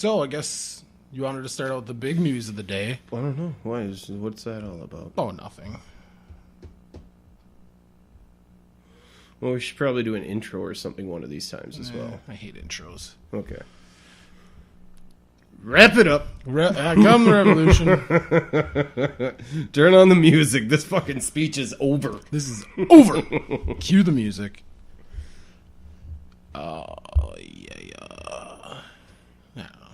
So I guess you wanted to start out with the big news of the day. I don't know. What's that all about? Oh, nothing. Well, we should probably do an intro or something one of these times as well. I hate intros. Okay. Wrap it up. Come the revolution. Turn on the music. This fucking speech is over. This is over. Cue the music. Oh, yeah. I don't know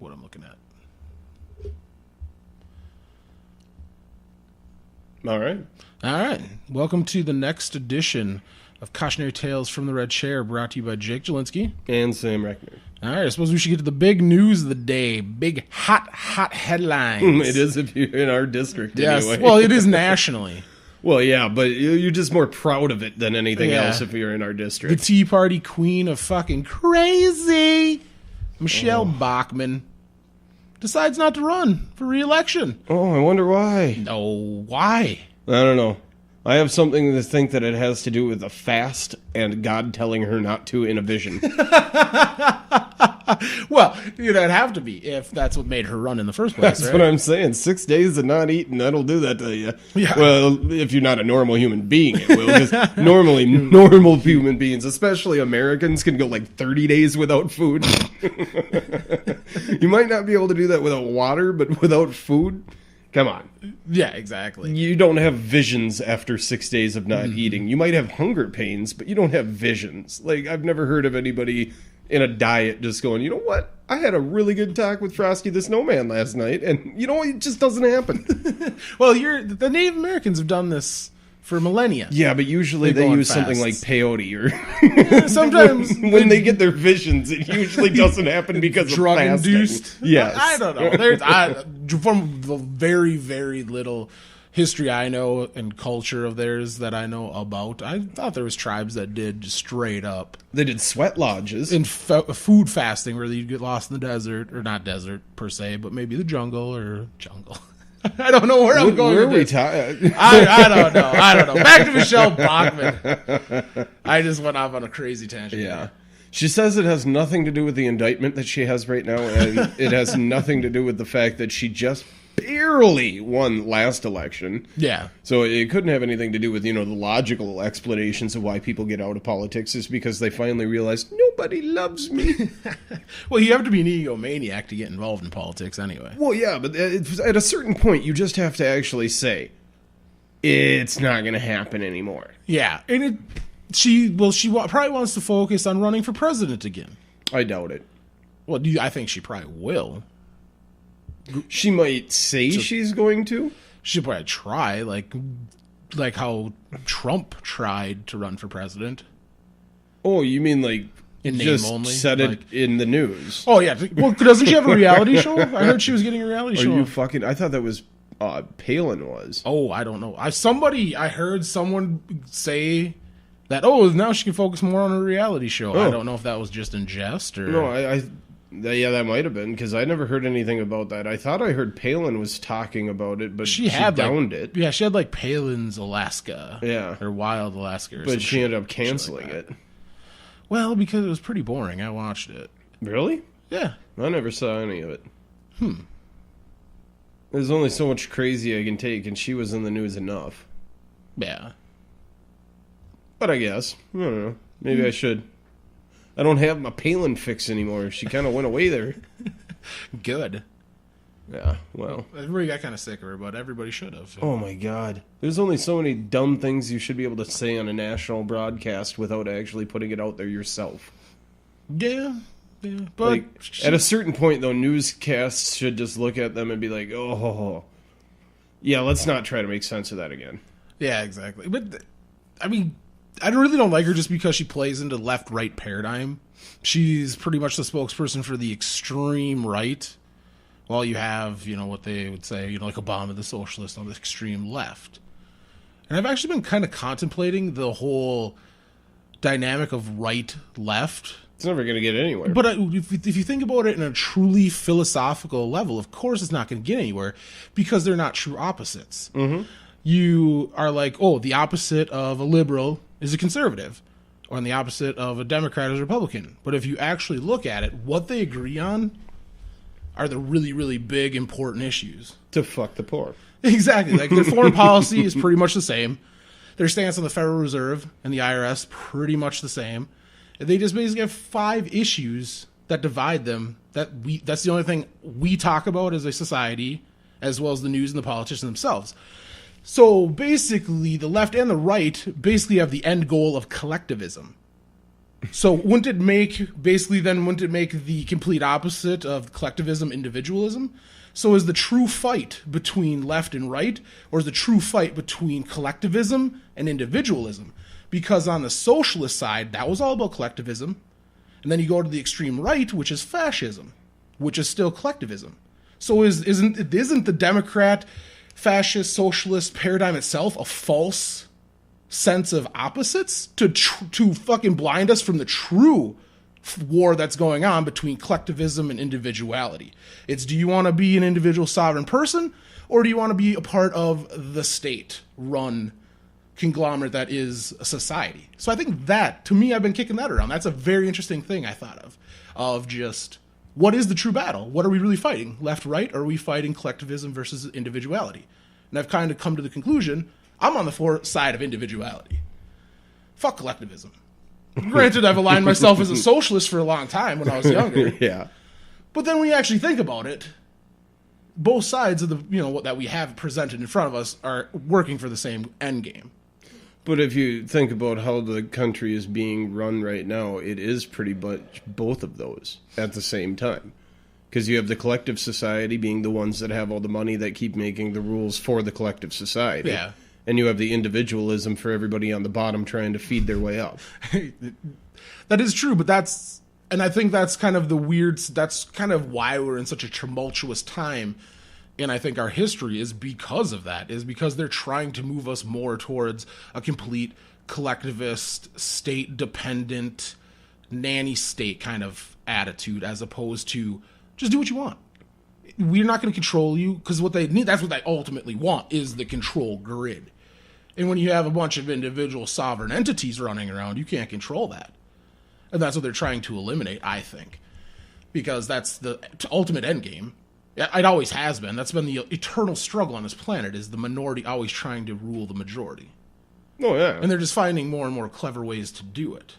what I'm looking at. All right. Welcome to the next edition of Cautionary Tales from the Red Chair, brought to you by Jake Jelinski. And Sam Reckner. All right, I suppose we should get to the big news of the day. Big, hot headlines. It is if you're in our district yes. anyway. Well, it is nationally. Well, yeah, but you're just more proud of it than anything else if you're in our The district. Tea Party queen of fucking crazy, Michelle Bachmann, decides not to run for re-election. Oh, I wonder why. Oh, why? I don't know. I have something to think that it has to do with a fast and God telling her not to in a vision. Well, that'd have to be if that's what made her run in the first place. That's right? what I'm saying. 6 days of not eating, that'll do that to you. Yeah. Well, if you're not a normal human being, it will. Because normally, normal human beings, especially Americans, can go like 30 days without food. You might not be able to do that without water, but without food? Come on. Yeah, exactly. You don't have visions after 6 days of not eating. You might have hunger pains, but you don't have visions. Like, I've never heard of anybody in a diet just going, you know what? I had a really good talk with Frosty the Snowman last night, and you know what? It just doesn't happen. Well, the Native Americans have done this for millennia. Yeah, but usually they use something like peyote or sometimes when they get their visions, it usually doesn't happen because drug of fasting. induced. Yes. I don't know. From the very, very little history I know and culture of theirs that I know about, I thought there was tribes that did just straight up. They did sweat lodges. In food fasting, where you'd get lost in the desert, or not desert per se, but maybe the jungle or jungle. I don't know where I'm going Where with are this. we I don't know. Back to Michelle Bachmann. I just went off on a crazy tangent. Yeah. She says it has nothing to do with the indictment that she has right now, and it has nothing to do with the fact that she just barely won last election. Yeah. So it couldn't have anything to do with, the logical explanations of why people get out of politics is because they finally realized nobody loves me. Well, you have to be an egomaniac to get involved in politics anyway. Well, yeah, but at a certain point, you just have to actually say, it's not going to happen anymore. Yeah. And she probably wants to focus on running for president again. I doubt it. Well, I think she probably will. She might say she's going to. She'll probably try, like how Trump tried to run for president. Oh, you mean like in just name only? Said it in the news? Oh yeah. Well, doesn't she have a reality show? I heard she was getting a reality show. Are you fucking? I thought that was Palin was. Oh, I don't know. I heard someone say that. Oh, now she can focus more on a reality show. Oh. I don't know if that was just in jest or No. Yeah, that might have been, because I never heard anything about that. I thought I heard Palin was talking about it, but she downed it. Yeah, she had like Palin's Alaska. Yeah. Or Wild Alaska. But she ended up canceling it. Well, because it was pretty boring. I watched it. Really? Yeah. I never saw any of it. There's only so much crazy I can take, and she was in the news enough. Yeah. But I guess. I don't know. Maybe I should. I don't have my Palin fix anymore. She kind of went away there. Good. Yeah, well. Everybody got kind of sick of her, but everybody should have. Oh, my God. There's only so many dumb things you should be able to say on a national broadcast without actually putting it out there yourself. Yeah. But at a certain point, though, newscasts should just look at them and be like, oh, yeah, let's not try to make sense of that again. Yeah, exactly. But, I mean, I really don't like her just because she plays into left-right paradigm. She's pretty much the spokesperson for the extreme right, while you have, what they would say, like Obama, the socialist, on the extreme left. And I've actually been kind of contemplating the whole dynamic of right-left. It's never going to get anywhere. But if you think about it in a truly philosophical level, of course it's not going to get anywhere because they're not true opposites. Mm-hmm. You are like, oh, the opposite of a liberal is a conservative. on the opposite of a Democrat is a Republican. But if you actually look at it, what they agree on are the really, really big, important issues. To fuck the poor. Exactly. Like their foreign policy is pretty much the same. Their stance on the Federal Reserve and the IRS, pretty much the same. They just basically have 5 issues that divide them. That's the only thing we talk about as a society, as well as the news and the politicians themselves. So basically, the left and the right basically have the end goal of collectivism. So wouldn't it make the complete opposite of collectivism individualism? So is the true fight between left and right, or is the true fight between collectivism and individualism? Because on the socialist side, that was all about collectivism. And then you go to the extreme right, which is fascism, which is still collectivism. So isn't the Democrat, fascist, socialist paradigm itself a false sense of opposites to fucking blind us from the true war that's going on between collectivism and individuality? It's, do you want to be an individual sovereign person, or do you want to be a part of the state-run conglomerate that is a society? So I think that, to me, I've been kicking that around. That's a very interesting thing I thought of just, what is the true battle? What are we really fighting? Left, right? Or are we fighting collectivism versus individuality? And I've kind of come to the conclusion, I'm on the side of individuality. Fuck collectivism. Granted, I've aligned myself as a socialist for a long time when I was younger. Yeah. But then when you actually think about it, both sides of what that we have presented in front of us are working for the same end game. But if you think about how the country is being run right now, it is pretty much both of those at the same time. Because you have the collective society being the ones that have all the money that keep making the rules for the collective society. Yeah. And you have the individualism for everybody on the bottom trying to feed their way up. That is true, but I think that's kind of that's kind of why we're in such a tumultuous time. And I think our history is because of that, is because they're trying to move us more towards a complete collectivist, state-dependent, nanny state kind of attitude, as opposed to just do what you want. We're not going to control you, because what they need, that's what they ultimately want, is the control grid. And when you have a bunch of individual sovereign entities running around, you can't control that. And that's what they're trying to eliminate, I think. Because that's the ultimate end game. It always has been. That's been the eternal struggle on this planet, is the minority always trying to rule the majority. Oh, yeah. And they're just finding more and more clever ways to do it.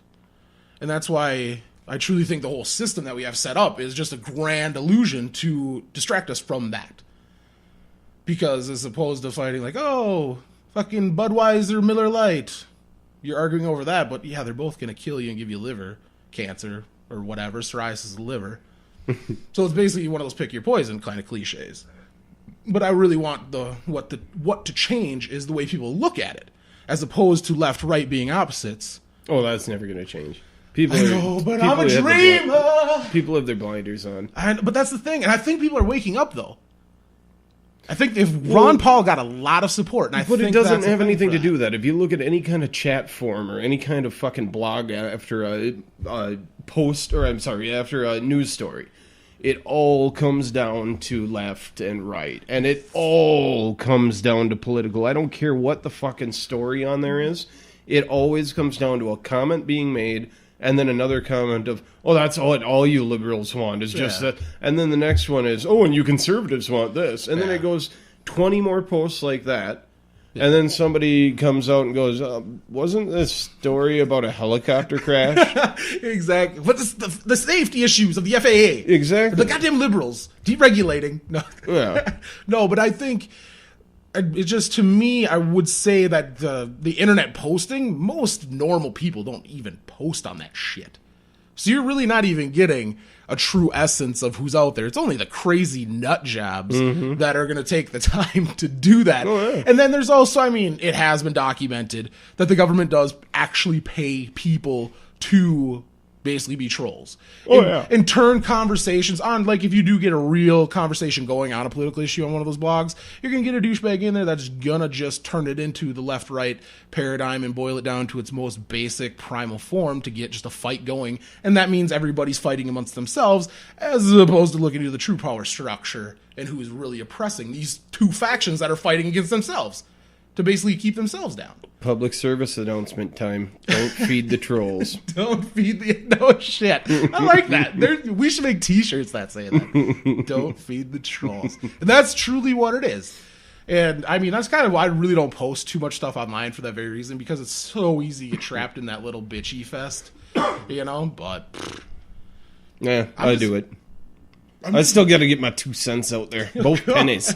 And that's why I truly think the whole system that we have set up is just a grand illusion to distract us from that. Because as opposed to fighting like, oh, fucking Budweiser, Miller Lite, you're arguing over that, but yeah, they're both going to kill you and give you liver cancer or whatever, psoriasis of the liver. So it's basically one of those pick your poison kind of cliches. But I really want what to change is the way people look at it, as opposed to left right being opposites. Oh, that's never going to change. But I'm a dreamer. People have their blinders on. But that's the thing, and I think people are waking up though. I think if Ron Paul got a lot of support, and but it doesn't have anything to do with that. If you look at any kind of chat forum or any kind of fucking blog after a post, or I'm sorry, after a news story, it all comes down to left and right, and it all comes down to political. I don't care what the fucking story on there is. It always comes down to a comment being made, and then another comment of, oh, that's all you liberals want is just that. And then the next one is, oh, and you conservatives want this. And then it goes 20 more posts like that. Yeah. And then somebody comes out and goes, wasn't this story about a helicopter crash? Exactly. But the safety issues of the FAA. Exactly. The goddamn liberals. Deregulating. No. Yeah. No, but I think... It just, to me, I would say that the internet posting, most normal people don't even post on that shit. So you're really not even getting a true essence of who's out there. It's only the crazy nut jobs that are going to take the time to do that. Oh, yeah. And then there's also, I mean, it has been documented that the government does actually pay people to basically be trolls. And turn conversations on, like if you do get a real conversation going on a political issue on one of those blogs, you're going to get a douchebag in there that's going to just turn it into the left-right paradigm and boil it down to its most basic primal form to get just a fight going. And that means everybody's fighting amongst themselves, as opposed to looking into the true power structure and who is really oppressing these two factions that are fighting against themselves. to basically keep themselves down. Public service announcement time. Don't feed the trolls. Don't feed the... No shit. I like that. We should make t-shirts that say that. Don't feed the trolls. And that's truly what it is. And, I mean, that's kind of why I really don't post too much stuff online for that very reason, because it's so easy to get trapped in that little bitchy fest, you know? But... Yeah, I do it. I still got to get my 2 cents out there. Both pennies.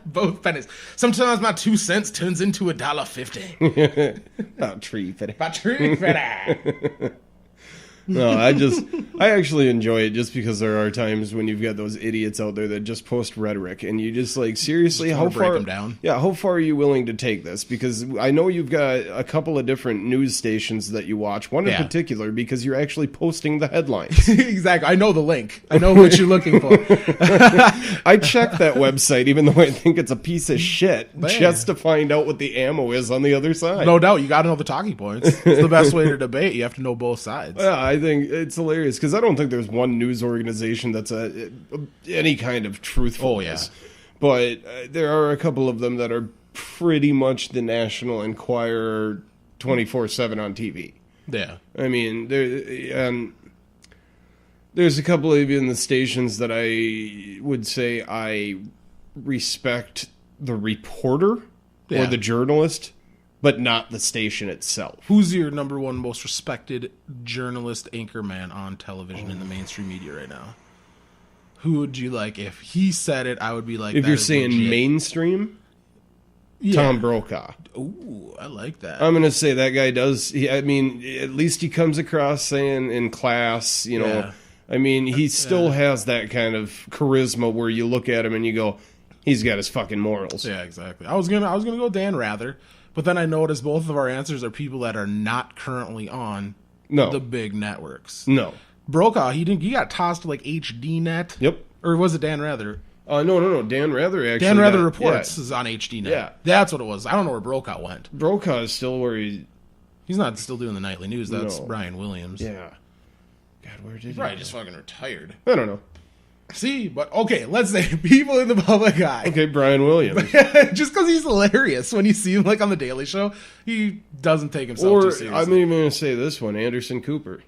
Both pennies. Sometimes my 2 cents turns into $1.50. About tree penny. My tree penny. No, I actually enjoy it just because there are times when you've got those idiots out there that just post rhetoric and you just like, seriously, just how break far them down. Yeah, how far are you willing to take this? Because I know you've got a couple of different news stations that you watch, one in particular because you're actually posting the headlines. Exactly. I know the link. I know what you're looking for. I check that website even though I think it's a piece of shit just to find out what the ammo is on the other side. No doubt. You got to know the talking points. It's the best way to debate. You have to know both sides. Yeah, I think it's hilarious because I don't think there's one news organization that's any kind of truthfulness. Oh, yeah. But there are a couple of them that are pretty much the National Enquirer 24/7 on TV. Yeah. I mean, there's a couple of even the stations that I would say I respect the reporter or the journalist, but not the station itself. Who's your number one most respected journalist anchorman on television in the mainstream media right now? Who would you like? If he said it, I would be like, if that you're is saying legit. Mainstream, Tom Brokaw. Ooh, I like that. I'm going to say that guy does. I mean, at least he comes across saying in class, you know, Yeah. I mean, he still has that kind of charisma where you look at him and you go, he's got his fucking morals. Yeah, exactly. I was gonna go Dan Rather, but then I noticed both of our answers are people that are not currently on the big networks. No. Brokaw, he got tossed to like HD Net. Yep. Or was it Dan Rather? No. Dan Rather actually. Dan Rather Reports is on HD Net. Yeah. That's what it was. I don't know where Brokaw went. Brokaw is still where He's not still doing the nightly news. That's Brian Williams. Yeah. God, where did he Probably just fucking retired. I don't know. See, but okay, let's say people in the public eye. Okay, Brian Williams. Just because he's hilarious when you see him like on the Daily Show, he doesn't take himself too seriously. I'm even going to say this one, Anderson Cooper.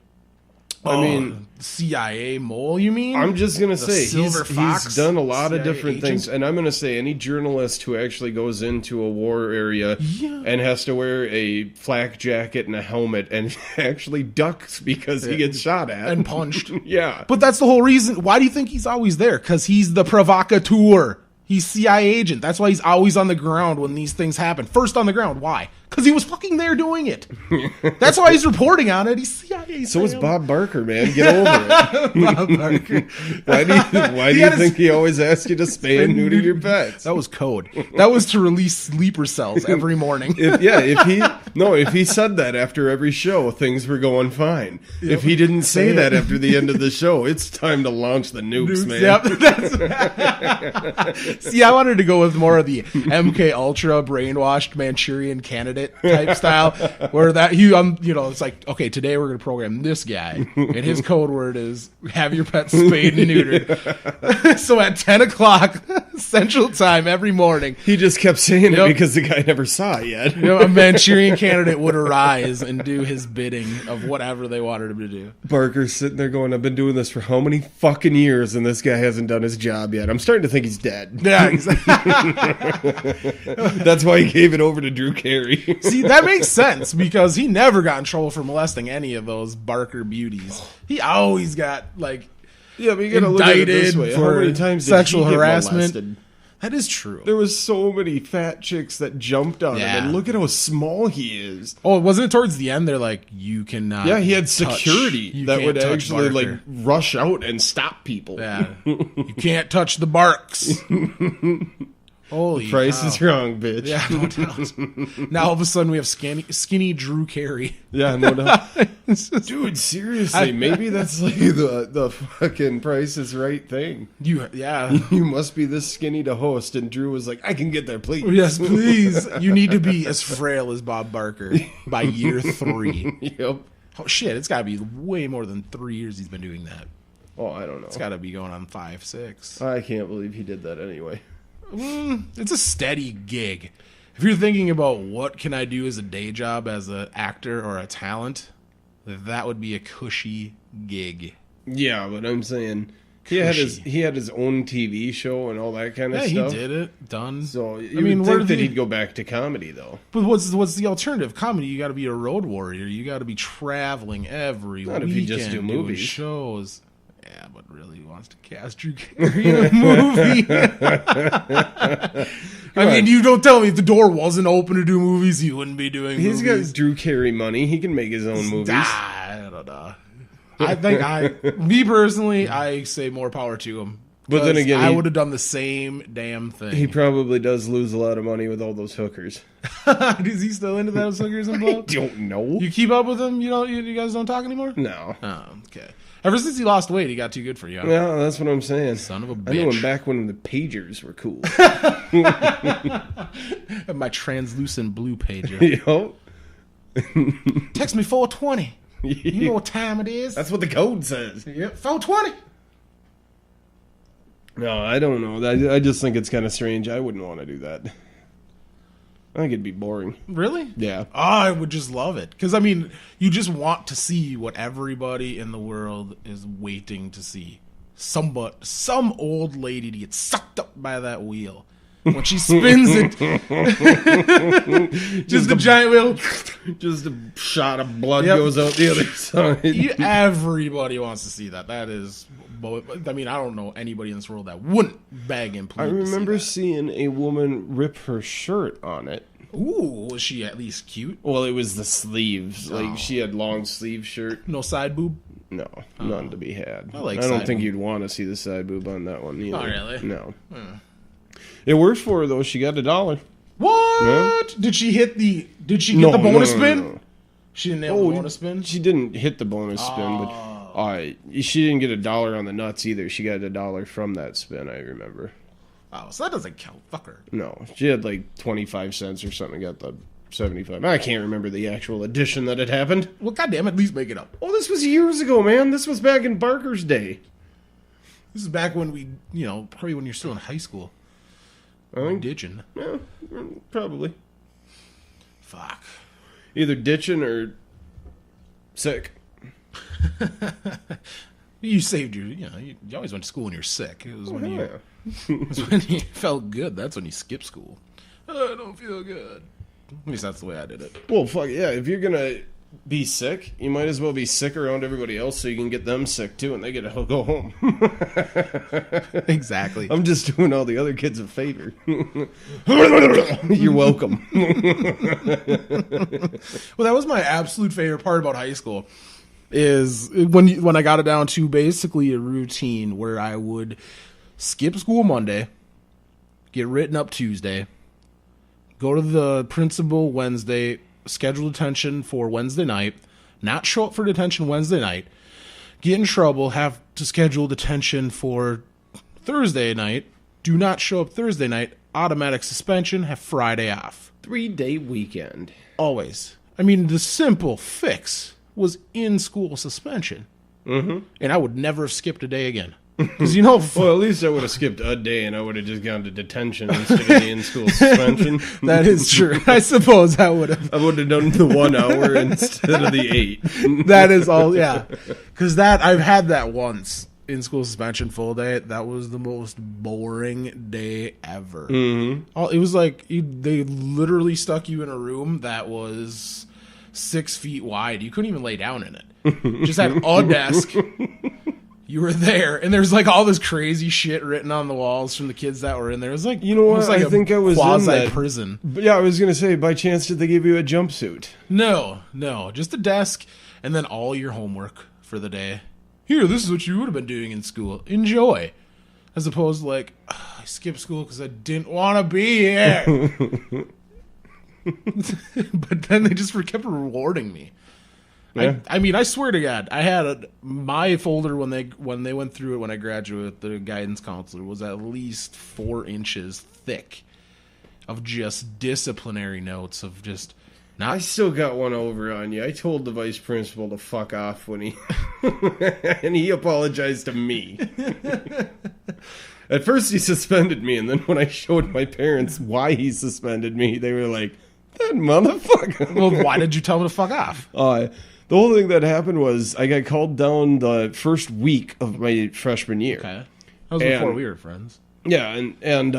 I mean, CIA mole, you mean? I'm just going to say Silver Fox he's done a lot CIA of different things. And I'm going to say any journalist who actually goes into a war area and has to wear a flak jacket and a helmet and actually ducks because he gets shot at. And punched. Yeah. But that's the whole reason. Why do you think he's always there? Because he's the provocateur. He's CIA agent. That's why he's always on the ground when these things happen. First on the ground. Why? Because he was fucking there doing it. That's why he's reporting on it. He's CIA. So is Bob Barker, man. Get over it. Bob Barker. Why do you think he always asks you to spay and neuter your pets? That was code. That was to release sleeper cells every morning. If he said that after every show, things were going fine. Yep. If he didn't say that after the end of the show, it's time to launch the nukes, man. Yep, see, I wanted to go with more of the MK Ultra brainwashed Manchurian candidate type style, where it's like, okay, today we're going to program this guy, and his code word is have your pet spayed and neutered. So at 10 o'clock Central Time every morning, he just kept saying it because the guy never saw it yet. A Manchurian candidate would arise and do his bidding of whatever they wanted him to do. Barker's sitting there going, I've been doing this for how many fucking years, and this guy hasn't done his job yet. I'm starting to think he's dead. Yeah, exactly. That's why he gave it over to Drew Carey. See, that makes sense because he never got in trouble for molesting any of those Barker beauties. He always got but you gotta look at it this way. How many times did sexual he get harassment. molested? That is true. There was so many fat chicks that jumped on him, and look at how small he is. Oh, wasn't it towards the end? They're like, you cannot. Yeah, he had security that would actually Barker. rush out and stop people. Yeah, you can't touch the Barks. Holy Price is wrong, bitch. Yeah, no doubt. Now all of a sudden we have skinny Drew Carey. Yeah, no doubt. Dude, seriously, maybe that's like the fucking Price is Right thing. You must be this skinny to host, and Drew was like, I can get there, please. Yes, please. You need to be as frail as Bob Barker by year 3. Yep. Oh shit, it's got to be way more than 3 years he's been doing that. Oh, I don't know. It's got to be going on 5, 6. I can't believe he did that anyway. It's a steady gig. If you're thinking about what can I do as a day job as an actor or a talent, that would be a cushy gig. Yeah, but I'm saying he had his own TV show and all that kind of stuff. Yeah, he did it. Done. So you would think that he'd go back to comedy, though. But what's the alternative? Comedy, you got to be a road warrior. You got to be traveling every weekend. If you just do movies. Shows. Yeah, but really wants to cast Drew Carey in a movie. I mean, you don't tell me if the door wasn't open to do movies, he wouldn't be doing movies. He's got Drew Carey money. He can make his own movies. I don't know. I think me personally, I say more power to him. But then again, I would have done the same damn thing. He probably does lose a lot of money with all those hookers. Is he still into those hookers and blow? I don't know. You keep up with him? You guys don't talk anymore? No. Oh, okay. Ever since he lost weight, he got too good for you. Huh? Yeah, that's what I'm saying. Son of a bitch. I knew him back when the pagers were cool. My translucent blue pager. Yo. Text me 420. You know what time it is. That's what the code says. Yep, 420. No, I don't know. I just think it's kind of strange. I wouldn't want to do that. I think it'd be boring. Really? Yeah. Oh, I would just love it. Because, I mean, you just want to see what everybody in the world is waiting to see. Some old lady to get sucked up by that wheel. When she spins it. just a giant wheel. Just a shot of blood goes out the other side. Everybody wants to see that. That is... I mean, I don't know anybody in this world that wouldn't beg and plead. I remember seeing a woman rip her shirt on it. Ooh, was she at least cute? Well, it was the sleeves. Like, she had long sleeve shirt. No side boob? No, none to be had. I don't think you'd want to see the side boob on that one either. Oh, really? No. It worked for her, though. She got $1. What? Yeah. Did she get the bonus spin? No. She didn't nail the bonus spin? She didn't hit the bonus spin, but she didn't get $1 on the nuts either. She got $1 from that spin, I remember. Oh, so that doesn't count. Fuck her. No, she had like 25 cents or something. Got the 75. I can't remember the actual addition that had happened. Well, goddamn, at least make it up. Oh, this was years ago, man. This was back in Barker's day. This is back when we, probably when you're still in high school. Ditching. Yeah, probably. Fuck. Either ditching or sick. You saved you always went to school when you're sick. It was it was when you felt good. That's when you skip school. Oh, I don't feel good. At least that's the way I did it. Well, fuck yeah. If you're gonna be sick, you might as well be sick around everybody else so you can get them sick too and they get to go home. Exactly. I'm just doing all the other kids a favor. You're welcome. Well, that was my absolute favorite part about high school. Is when I got it down to basically a routine where I would skip school Monday, get written up Tuesday, go to the principal Wednesday, schedule detention for Wednesday night, not show up for detention Wednesday night, get in trouble, have to schedule detention for Thursday night, do not show up Thursday night, automatic suspension, have Friday off. 3-day weekend. Always. I mean, the simple fix was in-school suspension. Mm-hmm. And I would never have skipped a day again. Because, well, at least I would have skipped a day and I would have just gone to detention instead of the in-school suspension. That is true. I suppose I would have. I would have done the 1 hour instead of the 8. That is all, yeah. Because I've had that once. In-school suspension full day. That was the most boring day ever. Mm-hmm. It was like they literally stuck you in a room that was 6 feet wide. You couldn't even lay down in it. Just had a desk. You were there, and there's like all this crazy shit written on the walls from the kids that were in there. It was like, you know what? Like I think I was in that prison. But yeah, I was gonna say, by chance, did they give you a jumpsuit? No, just a desk, and then all your homework for the day. Here, this is what you would have been doing in school. Enjoy, as opposed to like, I skipped school because I didn't want to be here. But then they just kept rewarding me. Yeah. I mean, I swear to God, I had my folder when they went through it when I graduated. The guidance counselor was at least 4 inches thick of just disciplinary notes of just not. I still got one over on you. I told the vice principal to fuck off when he and he apologized to me. At first he suspended me, and then when I showed my parents why he suspended me, they were like, that motherfucker. Well, why did you tell him to fuck off? The whole thing that happened was I got called down the first week of my freshman year. Okay. That was before we were friends. Yeah, and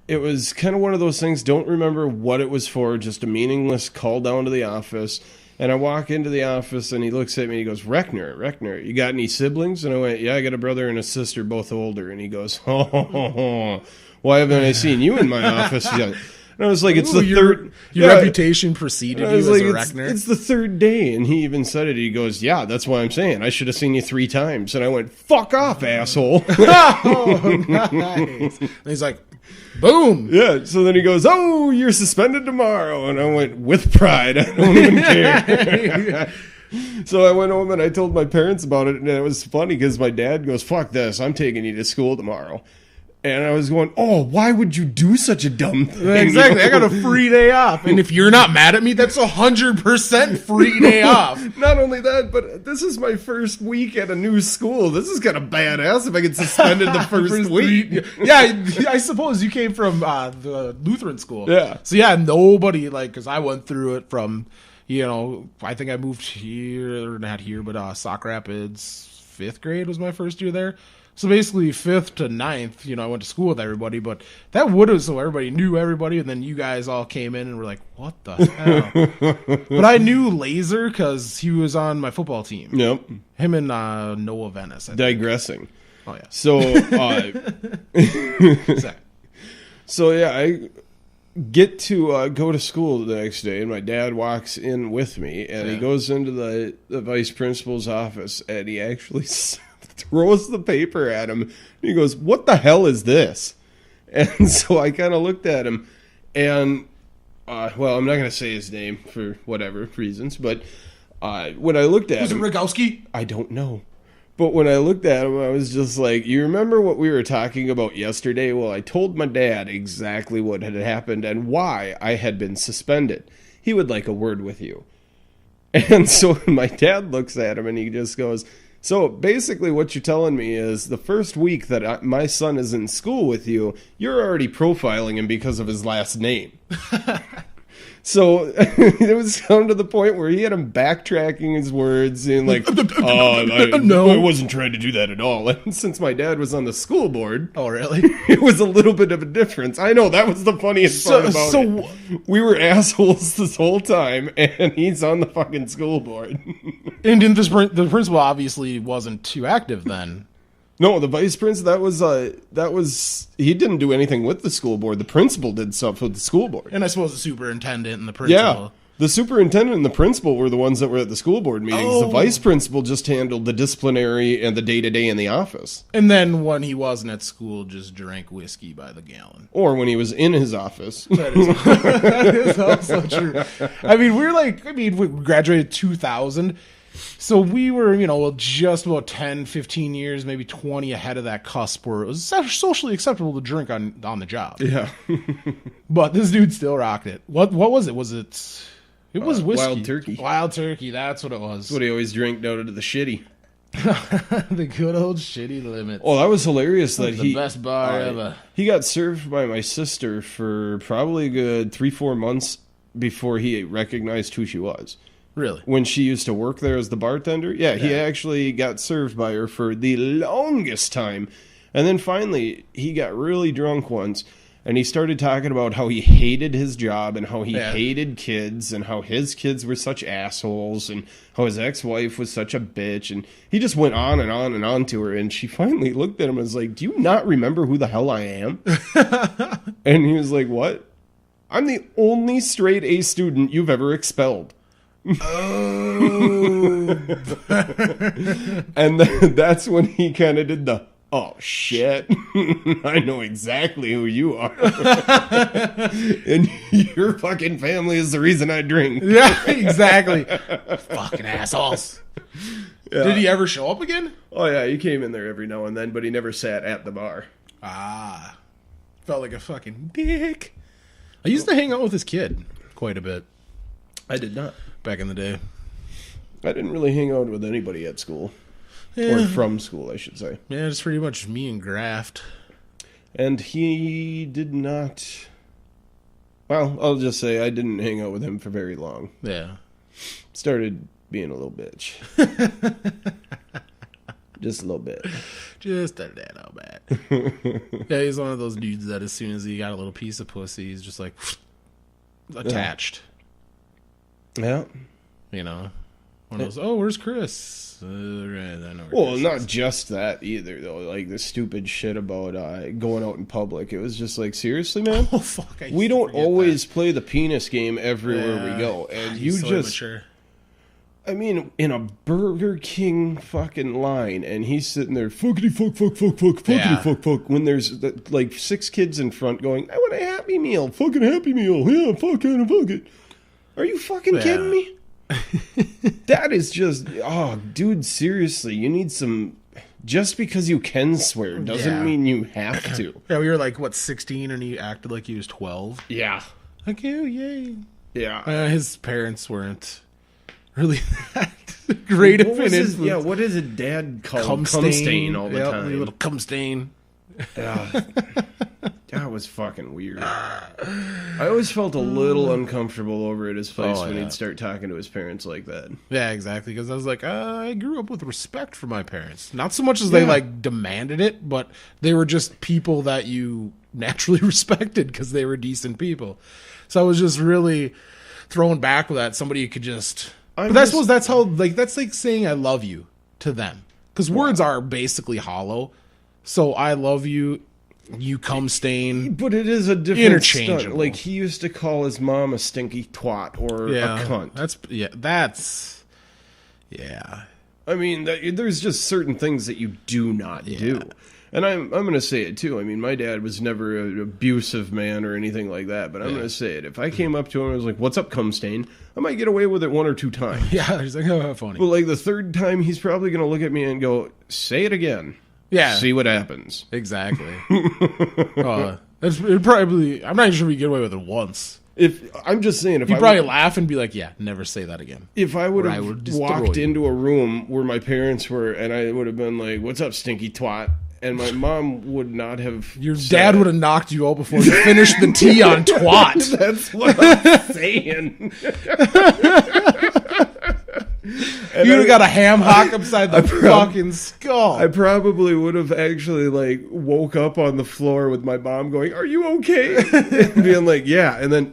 it was kind of one of those things, don't remember what it was for, just a meaningless call down to the office. And I walk into the office, and he looks at me, and he goes, Reckner, you got any siblings? And I went, yeah, I got a brother and a sister, both older. And he goes, why haven't I seen you in my office yet? And I was like, it's the third... Your reputation preceded you as a Reckner? It's the third day. And he even said it. He goes, yeah, that's what I'm saying. I should have seen you 3 times. And I went, fuck off, asshole. Oh, nice. And he's like, boom. Yeah, so then he goes, oh, you're suspended tomorrow. And I went, with pride. I don't even care. So I went home and I told my parents about it. And it was funny because my dad goes, fuck this. I'm taking you to school tomorrow. And I was going, oh, why would you do such a dumb thing? Exactly. I got a free day off. And if you're not mad at me, that's 100% free day off. Not only that, but this is my first week at a new school. This is kind of badass if I get suspended the first week. Yeah, I suppose you came from the Lutheran school. Yeah. So, yeah, nobody, like, because I went through it from, I think I moved here, or not here, but Sauk Rapids, 5th grade was my first year there. So basically 5th to 9th, I went to school with everybody, but that would have, so everybody knew everybody, and then you guys all came in and were like, what the hell? But I knew Laser because he was on my football team. Yep. Him and Noah Venice. Digressing. Oh, yeah. So, so yeah, I get to go to school the next day, and my dad walks in with me, and he goes into the vice principal's office, and he actually throws the paper at him. And he goes, what the hell is this? And so I kind of looked at him, and, well, I'm not going to say his name for whatever reasons, but when I looked at him... Was it Rogowski? I don't know. But when I looked at him, I was just like, you remember what we were talking about yesterday? Well, I told my dad exactly what had happened and why I had been suspended. He would like a word with you. And so my dad looks at him and he just goes... So basically what you're telling me is the first week that my son is in school with you, you're already profiling him because of his last name. So it was down to the point where he had him backtracking his words and like, no, I wasn't trying to do that at all. And since my dad was on the school board, oh really? It was a little bit of a difference. I know that was the funniest part about it. We were assholes this whole time, and he's on the fucking school board. And the principal obviously wasn't too active then. No, the vice principal, that was he didn't do anything with the school board. The principal did stuff with the school board. And I suppose the superintendent and the principal. Yeah, the superintendent and the principal were the ones that were at the school board meetings. Oh. The vice principal just handled the disciplinary and the day-to-day in the office. And then when he wasn't at school, just drank whiskey by the gallon. Or when he was in his office. That is also true. I mean, we graduated 2000. So we were, just about 10, 15 years, maybe 20 ahead of that cusp where it was socially acceptable to drink on the job. Yeah. But this dude still rocked it. What was it? It was whiskey. Wild Turkey. Wild Turkey, that's what it was. That's what he always drank down to the shitty. The good old shitty limits. Oh, that was hilarious. That the best bar ever. He got served by my sister for probably a good 3-4 months before he recognized who she was. Really? When she used to work there as the bartender? Yeah, he actually got served by her for the longest time. And then finally, he got really drunk once, and he started talking about how he hated his job and how he hated kids and how his kids were such assholes and how his ex-wife was such a bitch. And he just went on and on and on to her, and she finally looked at him and was like, do you not remember who the hell I am? And he was like, what? I'm the only straight A student you've ever expelled. Oh. And that's when he kind of did the, oh shit, I know exactly who you are. And your fucking family is the reason I drink. Yeah, exactly. Fucking assholes. Yeah. Did he ever show up again? Oh yeah, he came in there every now and then, but he never sat at the bar. Ah, felt like a fucking dick. I used to hang out with this kid quite a bit. I did not. Back in the day. I didn't really hang out with anybody at school. Yeah. Or from school, I should say. Yeah, it's pretty much me and Graft. And he did not... Well, I'll just say I didn't hang out with him for very long. Yeah. Started being a little bitch. Just a little bit. Just a little bit. Yeah, he's one of those dudes that as soon as he got a little piece of pussy, he's just like attached. Yeah. You know? One of those, oh, where's Chris? I know Well, Chris not is. just that either, though. Like, the stupid shit about going out in public. It was just like, seriously, man? Oh, fuck. I We don't forget always play the penis game everywhere we go. And you he's so just... immature. I mean, in a Burger King fucking line, and he's sitting there, fuckity fuck, fuck, fuck, fuck, fuckity Yeah. fuck, fuck, when there's like 6 kids in front going, I want a Happy Meal, fucking Happy Meal, yeah, fuck it, fuck it. Are you fucking kidding me? That is just, oh, dude, seriously, you need some, just because you can swear doesn't mean you have to. Yeah, we were like, what, 16, and he acted like he was 12? Yeah. Like, oh, yay. Yeah. His parents weren't really that great of an influence. Yeah, what is it dad called? Cum stain all the time. A little cum stain. That was fucking weird. I always felt a little uncomfortable over at his place when he'd start talking to his parents like that. Yeah, exactly. Because I was like, I grew up with respect for my parents. Not so much as they like demanded it, but they were just people that you naturally respected because they were decent people. So I was just really thrown back with that. Somebody could just... But I suppose that's how, like, that's like saying I love you to them. Because words are basically hollow. So I love you, you cum stain. But it is a different Interchangeable. stunt. Like, he used to call his mom a stinky twat or a cunt. I mean, there's just certain things that you do not do. And I'm going to say it, too. I mean, my dad was never an abusive man or anything like that, but I'm going to say it. If I came up to him and was like, what's up, cum stain? I might get away with it 1 or 2 times. Yeah, he's like, oh, funny. But, like, the 3rd time, he's probably going to look at me and go, say it again. Yeah. See what happens. Exactly. It'd probably... I'm not even sure we get away with it once. I'm just saying, if He'd I probably laugh and be like, yeah, never say that again. If I would have walked into a room where my parents were, and I would have been like, what's up, stinky twat? And my mom would not have... Your dad would have knocked you out before you finished the tea on twat. That's what I'm saying. You would have got a ham hock upside the fucking skull. I probably would have actually, like, woke up on the floor with my mom going, are you okay? And being like, yeah. And then...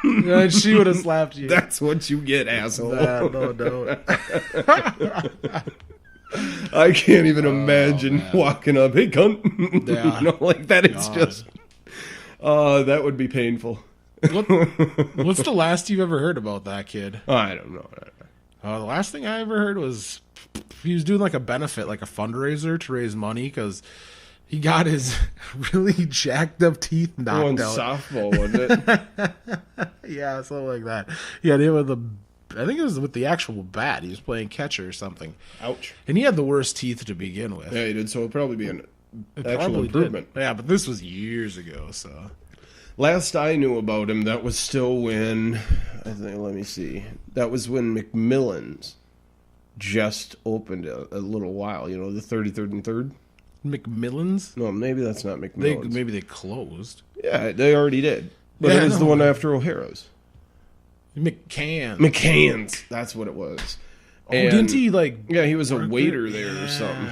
And she would have slapped you. That's what you get, asshole. No, don't. I can't even imagine walking up, hey, cunt. Yeah. You know, like that. It's just... that would be painful. What's the last you've ever heard about that kid? I don't know. The last thing I ever heard was he was doing like a benefit, like a fundraiser to raise money because he got his really jacked up teeth knocked out. Softball, wasn't it? Yeah, something like that. He had hit with I think it was with the actual bat. He was playing catcher or something. Ouch. And he had the worst teeth to begin with. Yeah, he did. So it'll probably be an actual improvement. Yeah, but this was years ago, so... Last I knew about him, that was still when, let me see, that was when McMillan's just opened a little while, you know, the 33rd and 3rd. McMillan's? No, maybe that's not McMillan's. Maybe they closed. Yeah, they already did. But it was the one after O'Hara's. McCann's. That's what it was. Oh, didn't he, like... Yeah, he was a waiter there or something.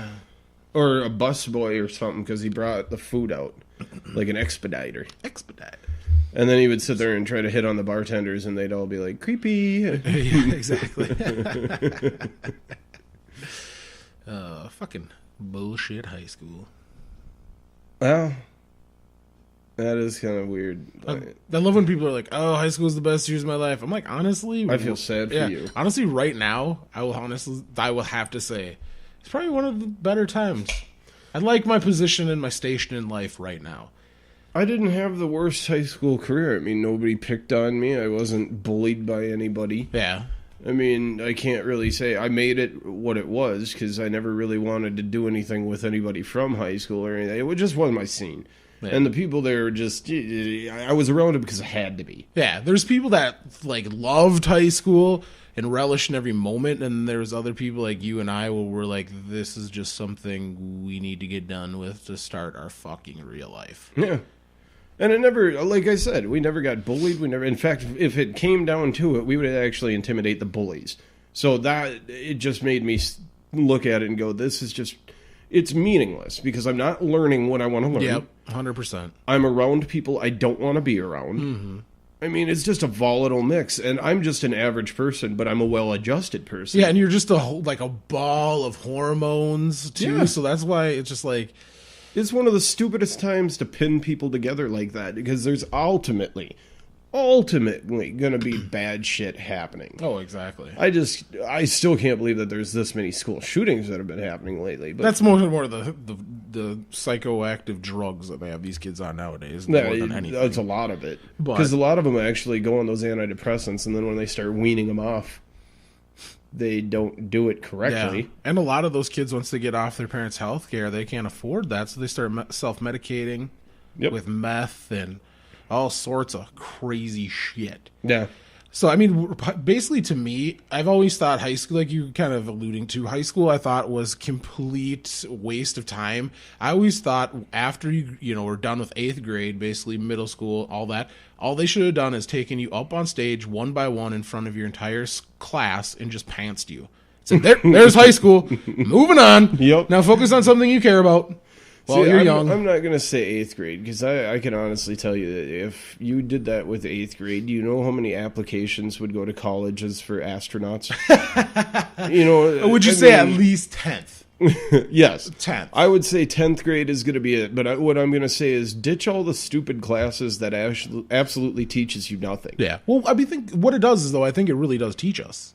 Or a busboy or something, because he brought the food out. Like an expediter. And then he would sit there and try to hit on the bartenders, and they'd all be like, creepy. Yeah, exactly. Fucking bullshit high school. Well, that is kind of weird. I love when people are like, oh, high school is the best years of my life. I'm like, honestly... I feel sad for you. Honestly, right now, I will have to say, it's probably one of the better times. I like my position and my station in life right now. I didn't have the worst high school career. I mean, nobody picked on me. I wasn't bullied by anybody. Yeah. I mean, I can't really say I made it what it was because I never really wanted to do anything with anybody from high school or anything. It just wasn't my scene. Yeah. And the people there were just... I was around it because I had to be. Yeah, there's people that, like, loved high school and relish in every moment. And there's other people like you and I where we're like, this is just something we need to get done with to start our fucking real life. Yeah. And it never, like I said, we never got bullied. We never, in fact, if it came down to it, we would actually intimidate the bullies. So that, it just made me look at it and go, this is just, it's meaningless because I'm not learning what I want to learn. Yep, 100%. I'm around people I don't want to be around. Mm-hmm. I mean, it's just a volatile mix, and I'm just an average person, but I'm a well-adjusted person. Yeah, and you're just like a ball of hormones, too, Yeah. so that's why it's just like... It's one of the stupidest times to pin people together like that, because there's ultimately going to be bad shit happening. Oh, exactly. I still can't believe that there's this many school shootings that have been happening lately. But that's more the psychoactive drugs that they have these kids on nowadays. More than anything. That's a lot of it. Because a lot of them actually go on those antidepressants, and then when they start weaning them off, they don't do it correctly. Yeah. And a lot of those kids, once they get off their parents' health care, they can't afford that, so they start self-medicating with meth and all sorts of crazy shit. Yeah. So, I mean, basically to me, I've always thought high school, like you kind of alluding to, high school I thought was complete waste of time. I always thought after you know, we're done with 8th grade, basically middle school, all that, all they should have done is taken you up on stage one by one in front of your entire class and just pantsed you. Said, there's high school. Moving on. Yep. Now focus on something you care about. Well, you're young. I'm not going to say 8th grade, because I can honestly tell you that if you did that with 8th grade, do you know how many applications would go to colleges for astronauts? You know, would you say at least 10th? Yes. 10th. I would say 10th grade is going to be it, but what I'm going to say is ditch all the stupid classes that absolutely teaches you nothing. Yeah. Well, I mean, what it does is, though, I think it really does teach us.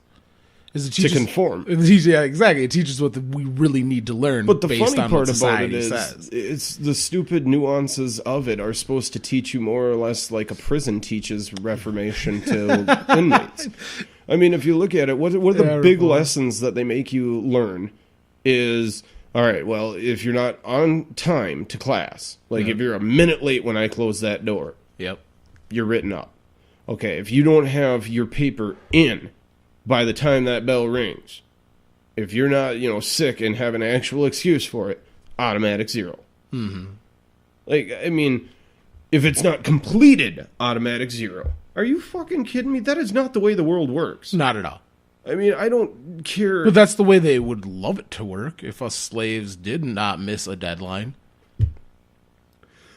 To conform. Yeah, exactly. It teaches what we really need to learn. But the based funny on part what about it says. it's the stupid nuances of it are supposed to teach you more or less like a prison teaches reformation to inmates. I mean, if you look at it, what are the big lessons that they make you learn is, all right, well, if you're not on time to class, like if you're a minute late when I close that door, you're written up. Okay, if you don't have your paper in by the time that bell rings, if you're not, sick and have an actual excuse for it, automatic 0. Mm-hmm. Like, I mean, if it's not completed, automatic 0. Are you fucking kidding me? That is not the way the world works. Not at all. I mean, I don't care. But that's the way they would love it to work if us slaves did not miss a deadline.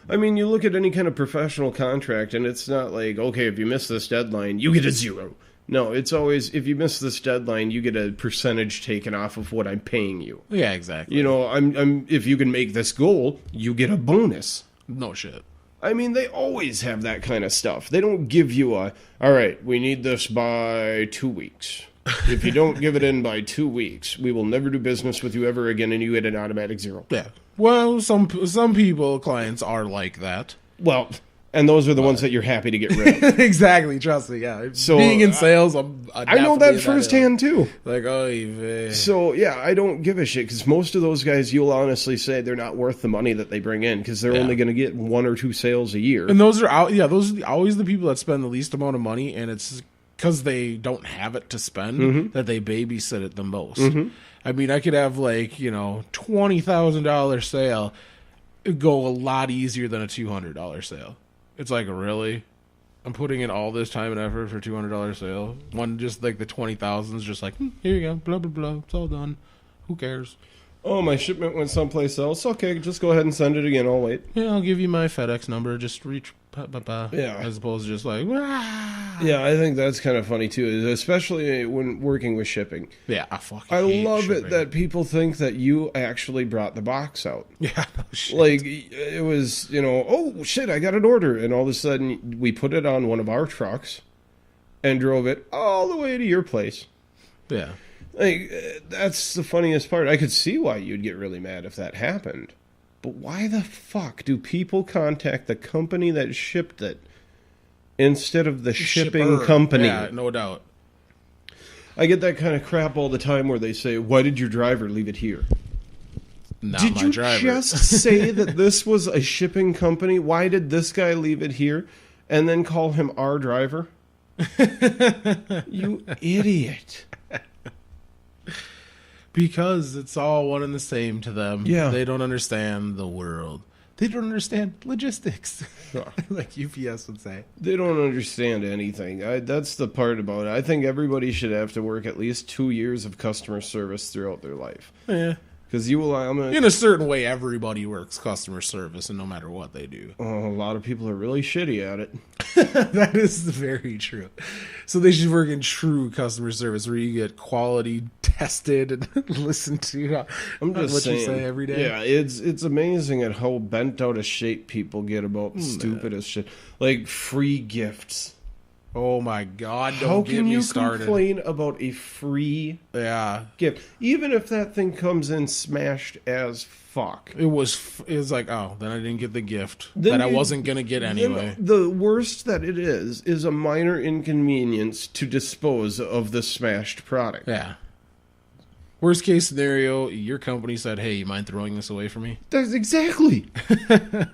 I mean, you look at any kind of professional contract, and it's not like, okay, if you miss this deadline, you get a 0. No, it's always, if you miss this deadline, you get a percentage taken off of what I'm paying you. Yeah, exactly. You know, if you can make this goal, you get a bonus. No shit. I mean, they always have that kind of stuff. They don't give you all right, we need this by 2 weeks. If you don't give it in by 2 weeks, we will never do business with you ever again, and you get an automatic 0. Yeah. Well, some people, clients are like that. Well, and those are the ones that you're happy to get rid of. Exactly, trust me, yeah. So, being in sales, I know that firsthand, too. Like, oh, so, yeah, I don't give a shit, because most of those guys, you'll honestly say they're not worth the money that they bring in, because they're only going to get 1 or 2 sales a year. And those are always the people that spend the least amount of money, and it's because they don't have it to spend that they babysit it the most. Mm-hmm. I mean, I could have, like, $20,000 sale go a lot easier than a $200 sale. It's like, really? I'm putting in all this time and effort for $200 sale. One, just like the 20,000 is just like, here you go, blah, blah, blah. It's all done. Who cares? Oh, my shipment went someplace else. Okay, just go ahead and send it again. I'll wait. Yeah, I'll give you my FedEx number. Just reach, yeah. As opposed to just like, Wah! Yeah, I think that's kind of funny too, especially when working with shipping. Yeah, I love it that people think that you actually brought the box out. Yeah, no shit. Like, it was, oh shit, I got an order, and all of a sudden we put it on one of our trucks and drove it all the way to your place. Yeah. Like, that's the funniest part. I could see why you'd get really mad if that happened. But why the fuck do people contact the company that shipped it instead of the shipping company? Yeah, no doubt. I get that kind of crap all the time where they say, why did your driver leave it here? Did you just say that this was a shipping company? Why did this guy leave it here? And then call him our driver? You idiot. Because it's all one and the same to them. Yeah. They don't understand the world. They don't understand logistics. Like UPS would say. They don't understand anything. That's the part about it. I think everybody should have to work at least 2 years of customer service throughout their life. Yeah. Because you will... In a certain way, everybody works customer service, and no matter what they do. A lot of people are really shitty at it. That is very true. So they should work in true customer service where you get quality tested and listened to. I'm just what saying, you say every day. Yeah, it's amazing at how bent out of shape people get about the stupidest shit. Like free gifts. Oh my God! How Don't can get me you started. complain about a free gift, even if that thing comes in smashed as fuck? It was like, oh, then I didn't get the gift Then that I wasn't gonna get anyway. The worst that it is a minor inconvenience to dispose of the smashed product. Yeah. Worst case scenario, your company said, "Hey, you mind throwing this away for me?" That's exactly. Either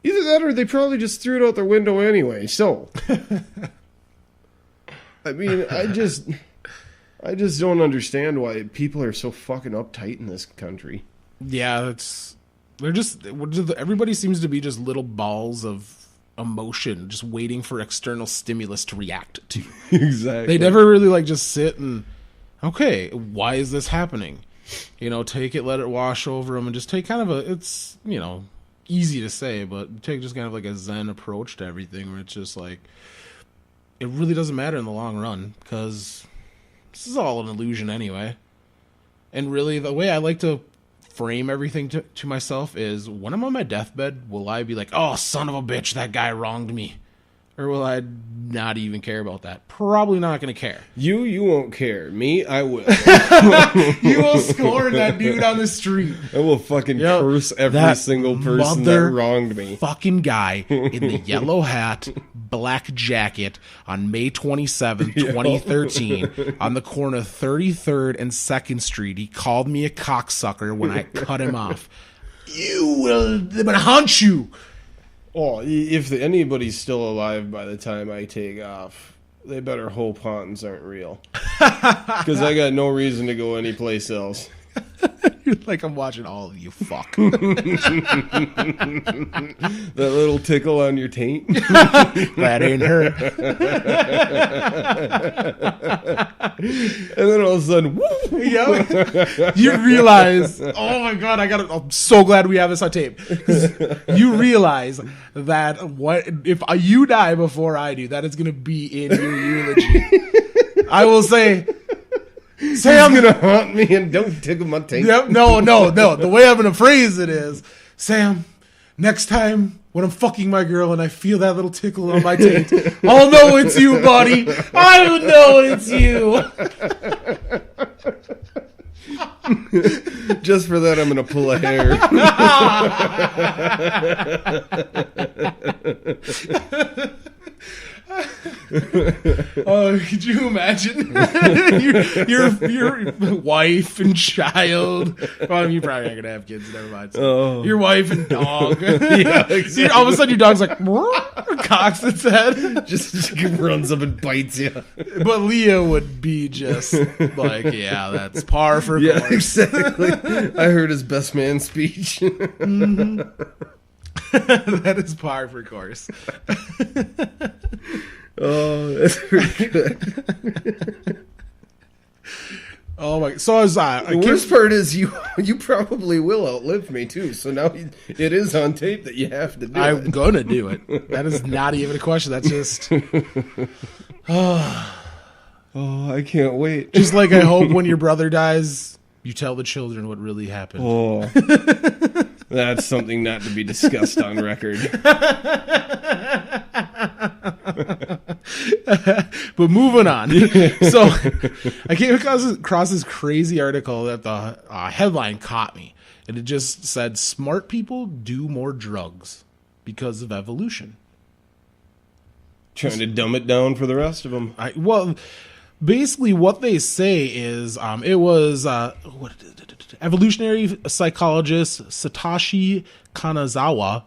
that, or they probably just threw it out their window anyway. So. I mean, I just don't understand why people are so fucking uptight in this country. Yeah, everybody seems to be just little balls of emotion, just waiting for external stimulus to react to. Exactly. They never really just sit and, okay, why is this happening? Take it, let it wash over them, and just take kind of it's, easy to say, but take just kind of like a Zen approach to everything where it's just like, it really doesn't matter in the long run because this is all an illusion anyway. And really, the way I like to frame everything to myself is when I'm on my deathbed, will I be like, oh, son of a bitch, that guy wronged me? Or will I not even care about that? Probably not going to care. You won't care. Me, I will. You will scorn that dude on the street. I will fucking curse every single person that wronged me. Fucking guy in the yellow hat, black jacket on May 27th, 2013, on the corner of 33rd and 2nd Street. He called me a cocksucker when I cut him off. I'm going to haunt you. Oh, if anybody's still alive by the time I take off, they better hope hauntings aren't real. Because I got no reason to go anyplace else. You're like, I'm watching all of you, fuck. That little tickle on your taint. That ain't her. And then all of a sudden, woo! Yep. You realize, oh my God, I'm so glad we have this on tape. 'Cause you realize that if you die before I do, that is going to be in your eulogy. I will say, Sam, he's gonna haunt me and don't tickle my taint. Yep, no. The way I'm gonna phrase it is, Sam, next time when I'm fucking my girl and I feel that little tickle on my taint, I'll know it's you, buddy. I will know it's you. Just for that, I'm gonna pull a hair. Oh, could you imagine your wife and child? Well, you probably aren't gonna have kids. Never mind. So your wife and dog. Yeah, exactly. All of a sudden, your dog's like cocks its head, just runs up and bites you. But Leah would be just like, yeah, that's par for course. Yeah, exactly. I heard his best man speech. Mm-hmm. That is par for course. Oh, that's pretty good. Oh my! So I was. The worst part is you probably will outlive me too. So now it is on tape that you have to do it. I'm gonna do it. That is not even a question. That's just. Oh, I can't wait. Just like I hope when your brother dies, you tell the children what really happened. Oh, that's something not to be discussed on record. But moving on. So I came across this crazy article that the headline caught me. And it just said, smart people do more drugs because of evolution. Trying to dumb it down for the rest of them. Well, basically what they say is it was evolutionary psychologist Satoshi Kanazawa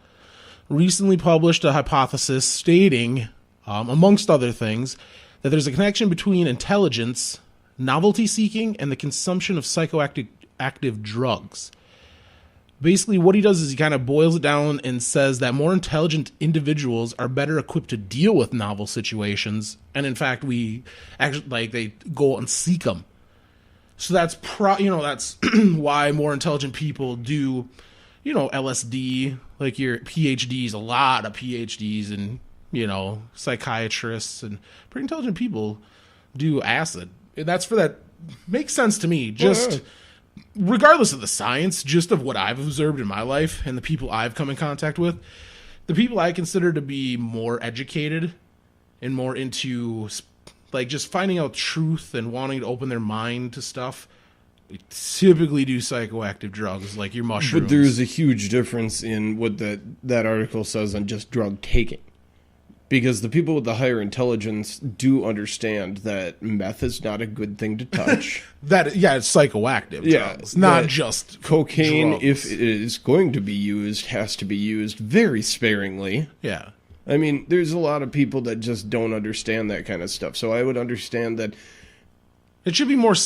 recently published a hypothesis stating, amongst other things, that there's a connection between intelligence, novelty seeking, and the consumption of psychoactive active drugs. Basically, what he does is he kind of boils it down and says that more intelligent individuals are better equipped to deal with novel situations, and in fact, we actually they go and seek them. So that's that's why more intelligent people do, LSD. Like your PhDs, a lot of PhDs, and psychiatrists and pretty intelligent people do acid. And that's for that. Makes sense to me. Just. Regardless of the science, just of what I've observed in my life and the people I've come in contact with, the people I consider to be more educated and more into just finding out truth and wanting to open their mind to stuff, they typically do psychoactive drugs like your mushrooms. But there's a huge difference in what that article says on just drug taking. Because the people with the higher intelligence do understand that meth is not a good thing to touch. It's psychoactive drugs, not just cocaine. drugs. If it is going to be used, has to be used very sparingly. Yeah. I mean, there's a lot of people that just don't understand that kind of stuff. So I would understand that. It should be more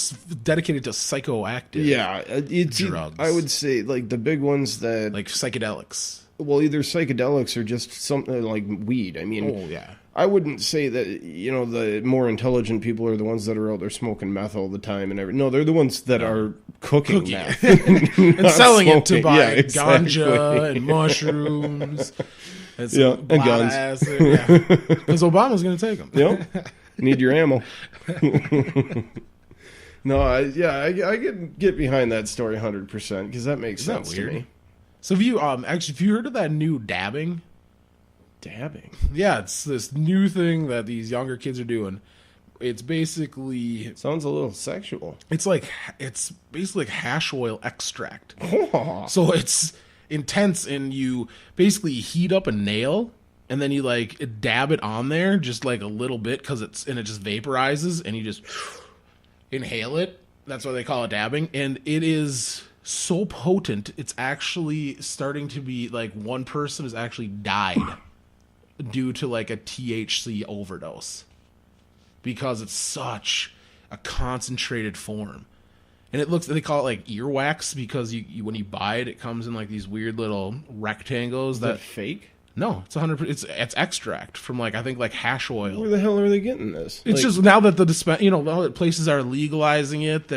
dedicated to psychoactive drugs. I would say, the big ones that... Like psychedelics. Well, either psychedelics or just something like weed. I mean, I wouldn't say that, the more intelligent people are the ones that are out there smoking meth all the time and everything. No, they're the ones that are cooking meth. And selling it to buy ganja and mushrooms. And guns. Because Obama's going to take them. Yep. Need your ammo. No, I get behind that story 100% because that makes sense to me. So have you have you heard of that new dabbing? Dabbing? Yeah, it's this new thing that these younger kids are doing. It's basically sounds a little sexual. It's basically like hash oil extract. So it's intense, and you basically heat up a nail and then you dab it on there just a little bit and it just vaporizes and you just inhale it. That's why they call it dabbing, and it is so potent, it's actually starting to be one person has actually died due to a THC overdose because it's such a concentrated form. And they call it earwax because you when you buy it, it comes in these weird little rectangles. Is that fake? No, it's 100%. It's extract from I think hash oil. Where the hell are they getting this? It's just now that now that places are legalizing it,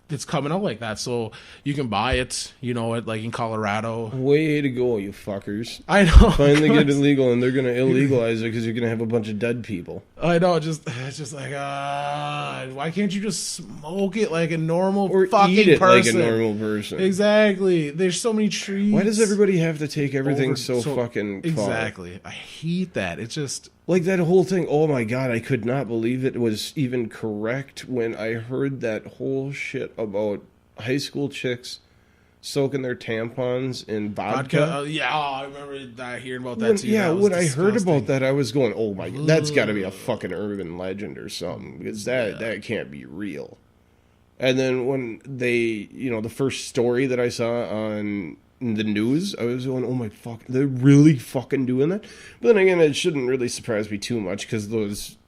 it's coming out like that, so you can buy it, in Colorado. Way to go, you fuckers. I know. Finally get it legal, and they're going to illegalize it because you're going to have a bunch of dead people. I know, it's just why can't you just smoke it like a normal or fucking eat it person? Like a normal person. Exactly. There's so many trees. Why does everybody have to take everything so fucking far? Exactly. I hate that. It's just... that whole thing, oh my god, I could not believe it was even correct when I heard that whole shit about high school chicks soaking their tampons in vodka. I remember hearing about that too. Yeah, when I heard about that, I was going, oh my god, that's got to be a fucking urban legend or something, because that can't be real. And then when they, the first story that I saw on the news, I was going, oh my fuck, they're really fucking doing that? But then again, it shouldn't really surprise me too much, because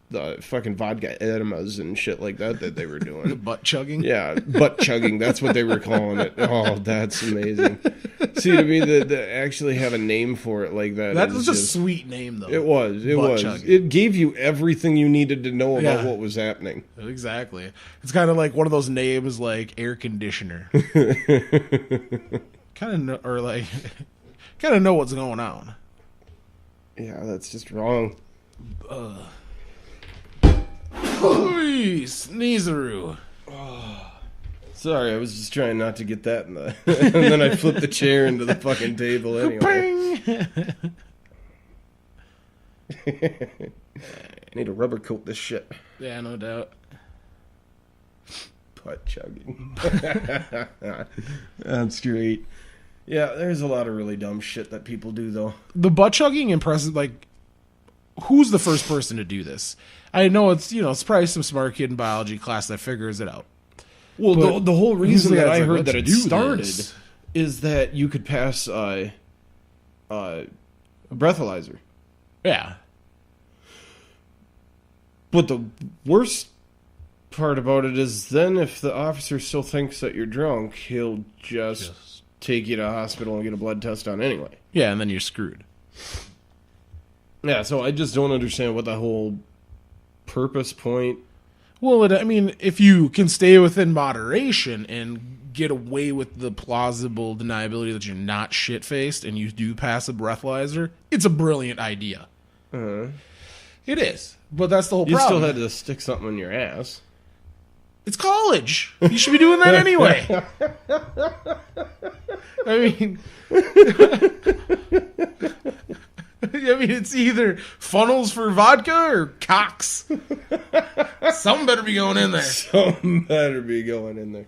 the fucking vodka enemas and shit like that they were doing. Butt chugging? Yeah, butt chugging, that's what they were calling it. Oh, that's amazing. See, to me, to actually have a name for it like that. That was a sweet name, though. It was. Chugging. It gave you everything you needed to know about what was happening. Exactly. It's kind of like one of those names like air conditioner. kind of know what's going on. Yeah, that's just wrong. Sneezeroo. Sorry, I was just trying not to get that in the... and then I flipped the chair into the fucking table anyway. Need to rubber coat this shit. Yeah, no doubt. Butt chugging. That's great. Yeah, there's a lot of really dumb shit that people do, though. The butt chugging impresses, who's the first person to do this? I know it's probably some smart kid in biology class that figures it out. Well, the whole reason that I heard that it started is that you could pass a breathalyzer. Yeah. But the worst part about it is then if the officer still thinks that you're drunk, he'll just take you to a hospital and get a blood test done anyway. Yeah, and then you're screwed. Yeah, so I just don't understand what the whole purpose point. Well, I mean, if you can stay within moderation and get away with the plausible deniability that you're not shit-faced and you do pass a breathalyzer, it's a brilliant idea. Uh-huh. It is. But that's the whole You problem. still had to stick something in your ass. It's college. You should be doing that anyway. I mean... it's either funnels for vodka or cocks. Something better be going in there. Something better be going in there.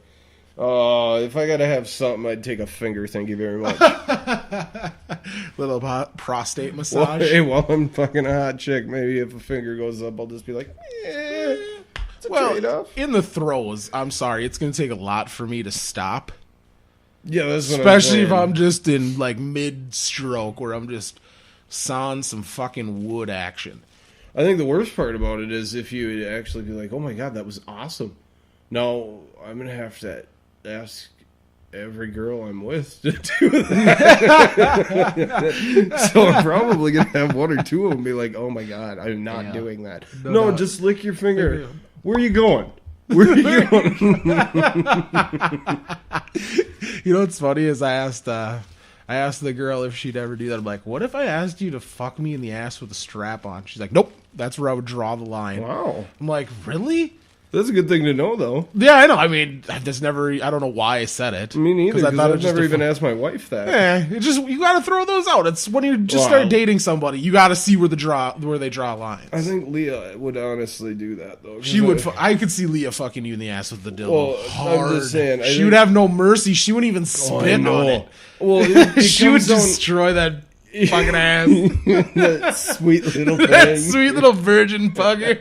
Oh, if I gotta have something, I'd take a finger. Thank you very much. Little prostate massage. While I'm fucking a hot chick, maybe if a finger goes up, I'll just be like, it's a trade-off. In the throes, I'm sorry, it's going to take a lot for me to stop. Yeah, that's what Especially I'm if I'm just in like mid-stroke where I'm just sawing some fucking wood action. I think the worst part about it is if you would actually be like, oh my god, that was awesome. No, I'm going to have to ask every girl I'm with to do that. So I'm probably going to have one or two of them be like, oh my god, I'm not doing that. No, just lick your finger. Where are you going? Where are you going? You know what's funny is I asked the girl if she'd ever do that. I'm like, what if I asked you to fuck me in the ass with a strap on? She's like, nope, that's where I would draw the line. Wow. I'm like, really? That's a good thing to know, though. Yeah, I know. I mean, I don't know why I said it. Me neither, because I've never even asked asked my wife that. Yeah, you got to throw those out. It's when you just start dating somebody, you got to see where they draw lines. I think Leah would honestly do that, though. She would. I could see Leah fucking you in the ass with the dildo. Well, hard. I'm just saying, she would have no mercy. She wouldn't even spit on it. Well, she would destroy that fucking ass. That sweet little thing. That sweet little virgin pugger.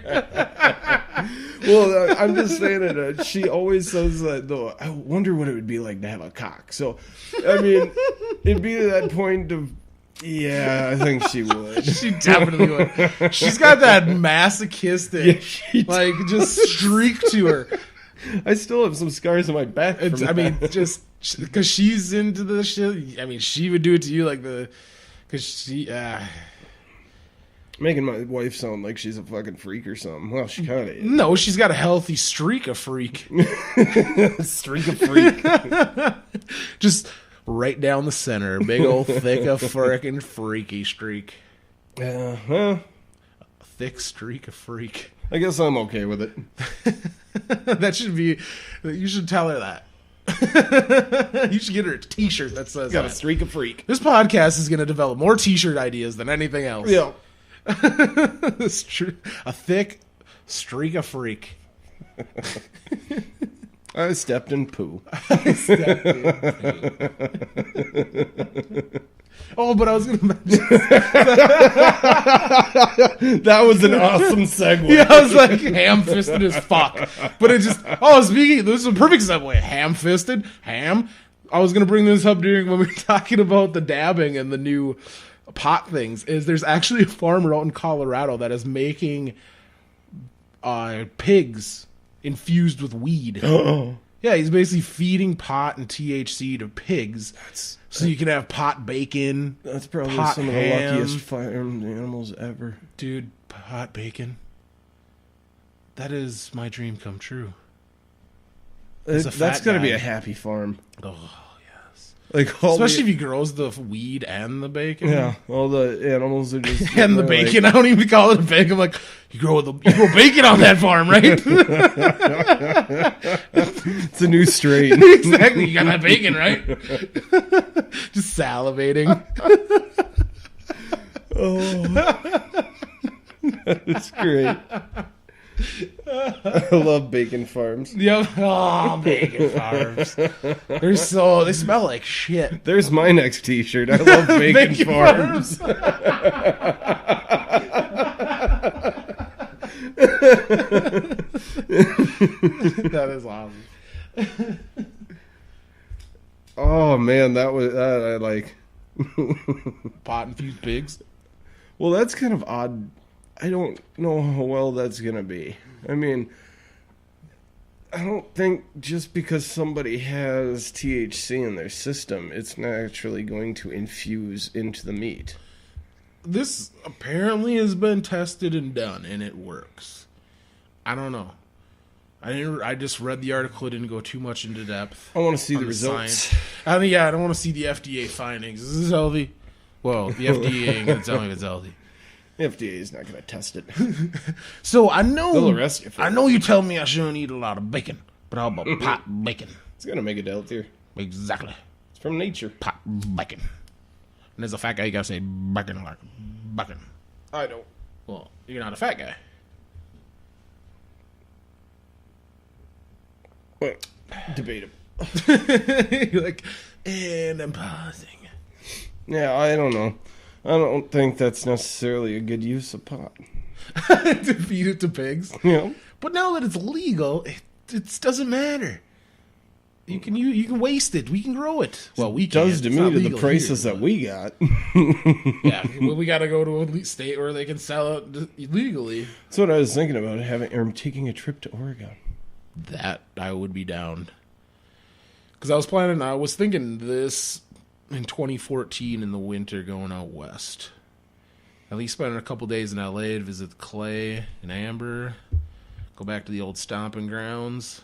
Well, I'm just saying it. She always says that, though. I wonder what it would be like to have a cock. So, I mean, it'd be to that point of, yeah, I think she would. She definitely would. She's got that masochistic, just streak to her. I still have some scars on my back. Just because she's into the shit. I mean, she would do it to you because she. Making my wife sound like she's a fucking freak or something. Well, she kind of is. No, she's got a healthy streak of freak. Streak of freak. Just right down the center. Big old thick of frickin' freaky streak. Well, a thick streak of freak. I guess I'm okay with it. That should be... You should tell her that. You should get her a t-shirt that says Got a streak of freak. This podcast is going to develop more t-shirt ideas than anything else. Yeah. A thick streak of freak. I stepped in poo. Oh, but I was going to mention... That was an awesome segue. Yeah, I was like ham-fisted as fuck. But it just... Oh, speaking... This is a perfect segue. Ham-fisted. Ham. I was going to bring this up during when we were talking about the dabbing and the new pot things. There's actually a farmer out in Colorado that is making pigs infused with weed. Yeah, he's basically feeding pot and THC to pigs. So you can have pot bacon. That's probably pot some ham. of the luckiest farmed animals ever. Dude, pot bacon. That is my dream come true. That's got to be a happy farm. Oh, yes. Like especially if he grows the weed and the bacon. Yeah, all the animals are just... And the bacon. I don't even call it a bacon. I'm like, you grow bacon on that farm, right? It's a new strain. Exactly. You got that bacon, right? Just salivating. Oh. That's great. I love bacon farms. Yep. Oh, bacon farms. They smell like shit. There's my next t-shirt. I love bacon farms. That is awesome. Oh man, that was I like pot infused pigs. Well, that's kind of odd. I don't know how well that's going to be. I mean, I don't think just because somebody has THC in their system, it's naturally going to infuse into the meat. This apparently has been tested and done, and it works. I don't know. I just read the article. It didn't go too much into depth. I want to see the results. I don't want to see the FDA findings. Is this healthy? Well, the FDA ain't going to tell me if it's healthy. The FDA is not going to test it. So I know They'll arrest you for I know you tell me I shouldn't eat a lot of bacon, but how about pot bacon? It's going to make it healthier. Exactly. It's from nature. Pot bacon. And as a fat guy, you got to say bacon like bacon. I don't. Well, you're not a fat guy. Well, debatable. You're like, and I'm pausing. Yeah, I don't know. I don't think that's necessarily a good use of pot. To feed it to pigs. Yeah. But now that it's legal, it doesn't matter. You can waste it. We can grow it. Well, we can. Does to me to the prices that we got. Yeah, well, we got to go to a state where they can sell it legally. That's what I was thinking about taking a trip to Oregon. That I would be down. Because I was thinking this in 2014 in the winter going out west. At least spend a couple days in LA to visit Clay and Amber. Go back to the old stomping grounds.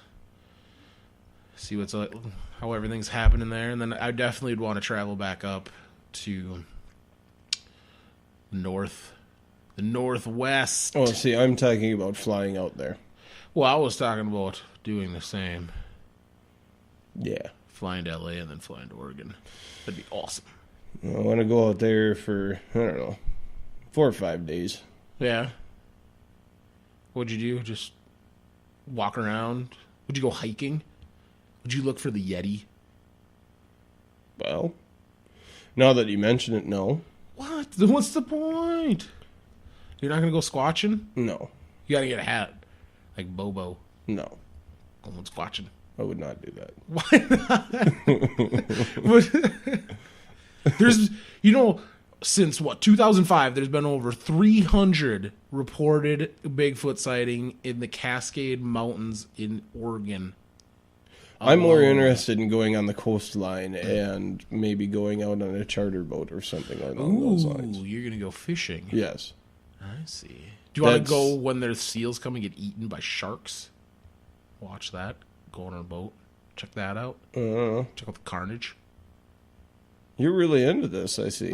See what's how everything's happening there. And then I definitely would want to travel back up to the northwest. Oh, see, I'm talking about flying out there. Well, I was talking about doing the same. Yeah. Flying to LA and then flying to Oregon. That'd be awesome. I want to go out there for, 4 or 5 days. Yeah. What'd you do? Just walk around? Would you go hiking? Would you look for the Yeti? Well, now that you mention it, no. What? Then what's the point? You're not going to go squatching? No. You got to get a hat. Like Bobo. No. Going squatching. I would not do that. Why not? There's, since 2005, there's been over 300 reported Bigfoot sighting in the Cascade Mountains in Oregon. I'm more interested in going on the coastline and maybe going out on a charter boat or something along those lines. You're going to go fishing. Yes. I see. Do you want to go when there's seals come and get eaten by sharks? Watch that. Go on a boat. Check that out. Check out the carnage. You're really into this, I see.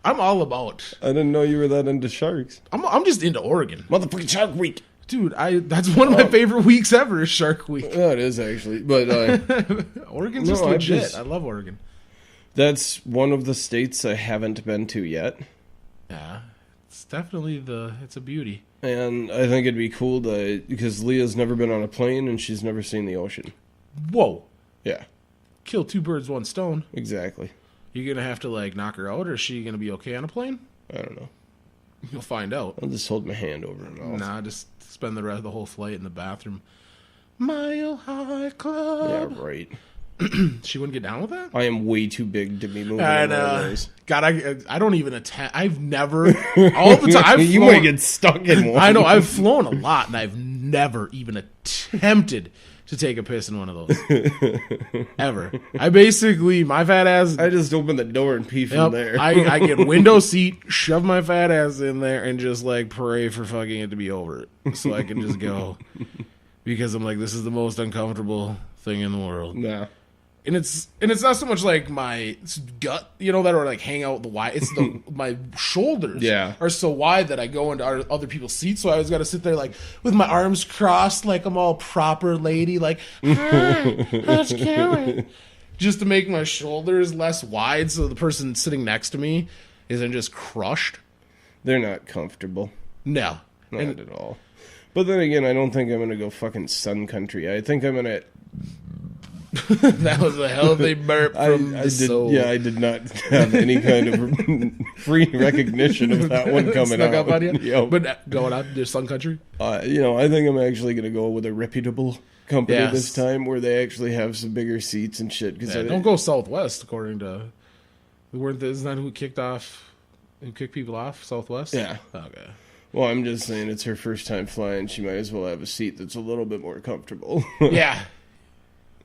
I'm all about. I didn't know you were that into sharks. I'm just into Oregon. Motherfucking Shark Week. Dude, that's one of my favorite weeks ever is Shark Week. Yeah, it is actually. But Oregon's just legit. I love Oregon. That's one of the states I haven't been to yet. Yeah. It's definitely it's a beauty. And I think it'd be cool because Leah's never been on a plane and she's never seen the ocean. Whoa. Yeah. Kill 2 birds, 1 stone. Exactly. You gonna have to knock her out, or is she gonna be okay on a plane? I don't know. You'll find out. I'll just hold my hand over her mouth. Nah, just spend the whole flight in the bathroom. Mile High Club. Yeah, right. She wouldn't get down with that? I am way too big to be moving. And God, I don't even attempt. I've never all the time. You might get stuck in one. I know. I've flown a lot, and I've never even attempted to take a piss in one of those. Ever. I basically, my fat ass. I just open the door and pee from there. I get window seat, shove my fat ass in there, and just pray for fucking it to be over, so I can just go. Because I'm like, this is the most uncomfortable thing in the world. Nah. And it's not so much like my gut, that are hang out the wide. It's my shoulders are so wide that I go into other people's seats. So I always got to sit there with my arms crossed, like I'm all proper lady, hi, how's it going? Just to make my shoulders less wide, so the person sitting next to me isn't just crushed. They're not comfortable. No, not at all. But then again, I don't think I'm gonna go fucking sun country. I think I'm gonna. That was a healthy burp from the soul. Yeah, I did not have any kind of free recognition of that one coming Snuck out. Up on you? Yep. But going out to Sun Country? I think I'm actually going to go with a reputable company this time where they actually have some bigger seats and shit. Don't go Southwest, according to Isn't that who kicked people off? Southwest? Yeah. Okay. Well, I'm just saying it's her first time flying. She might as well have a seat that's a little bit more comfortable. Yeah.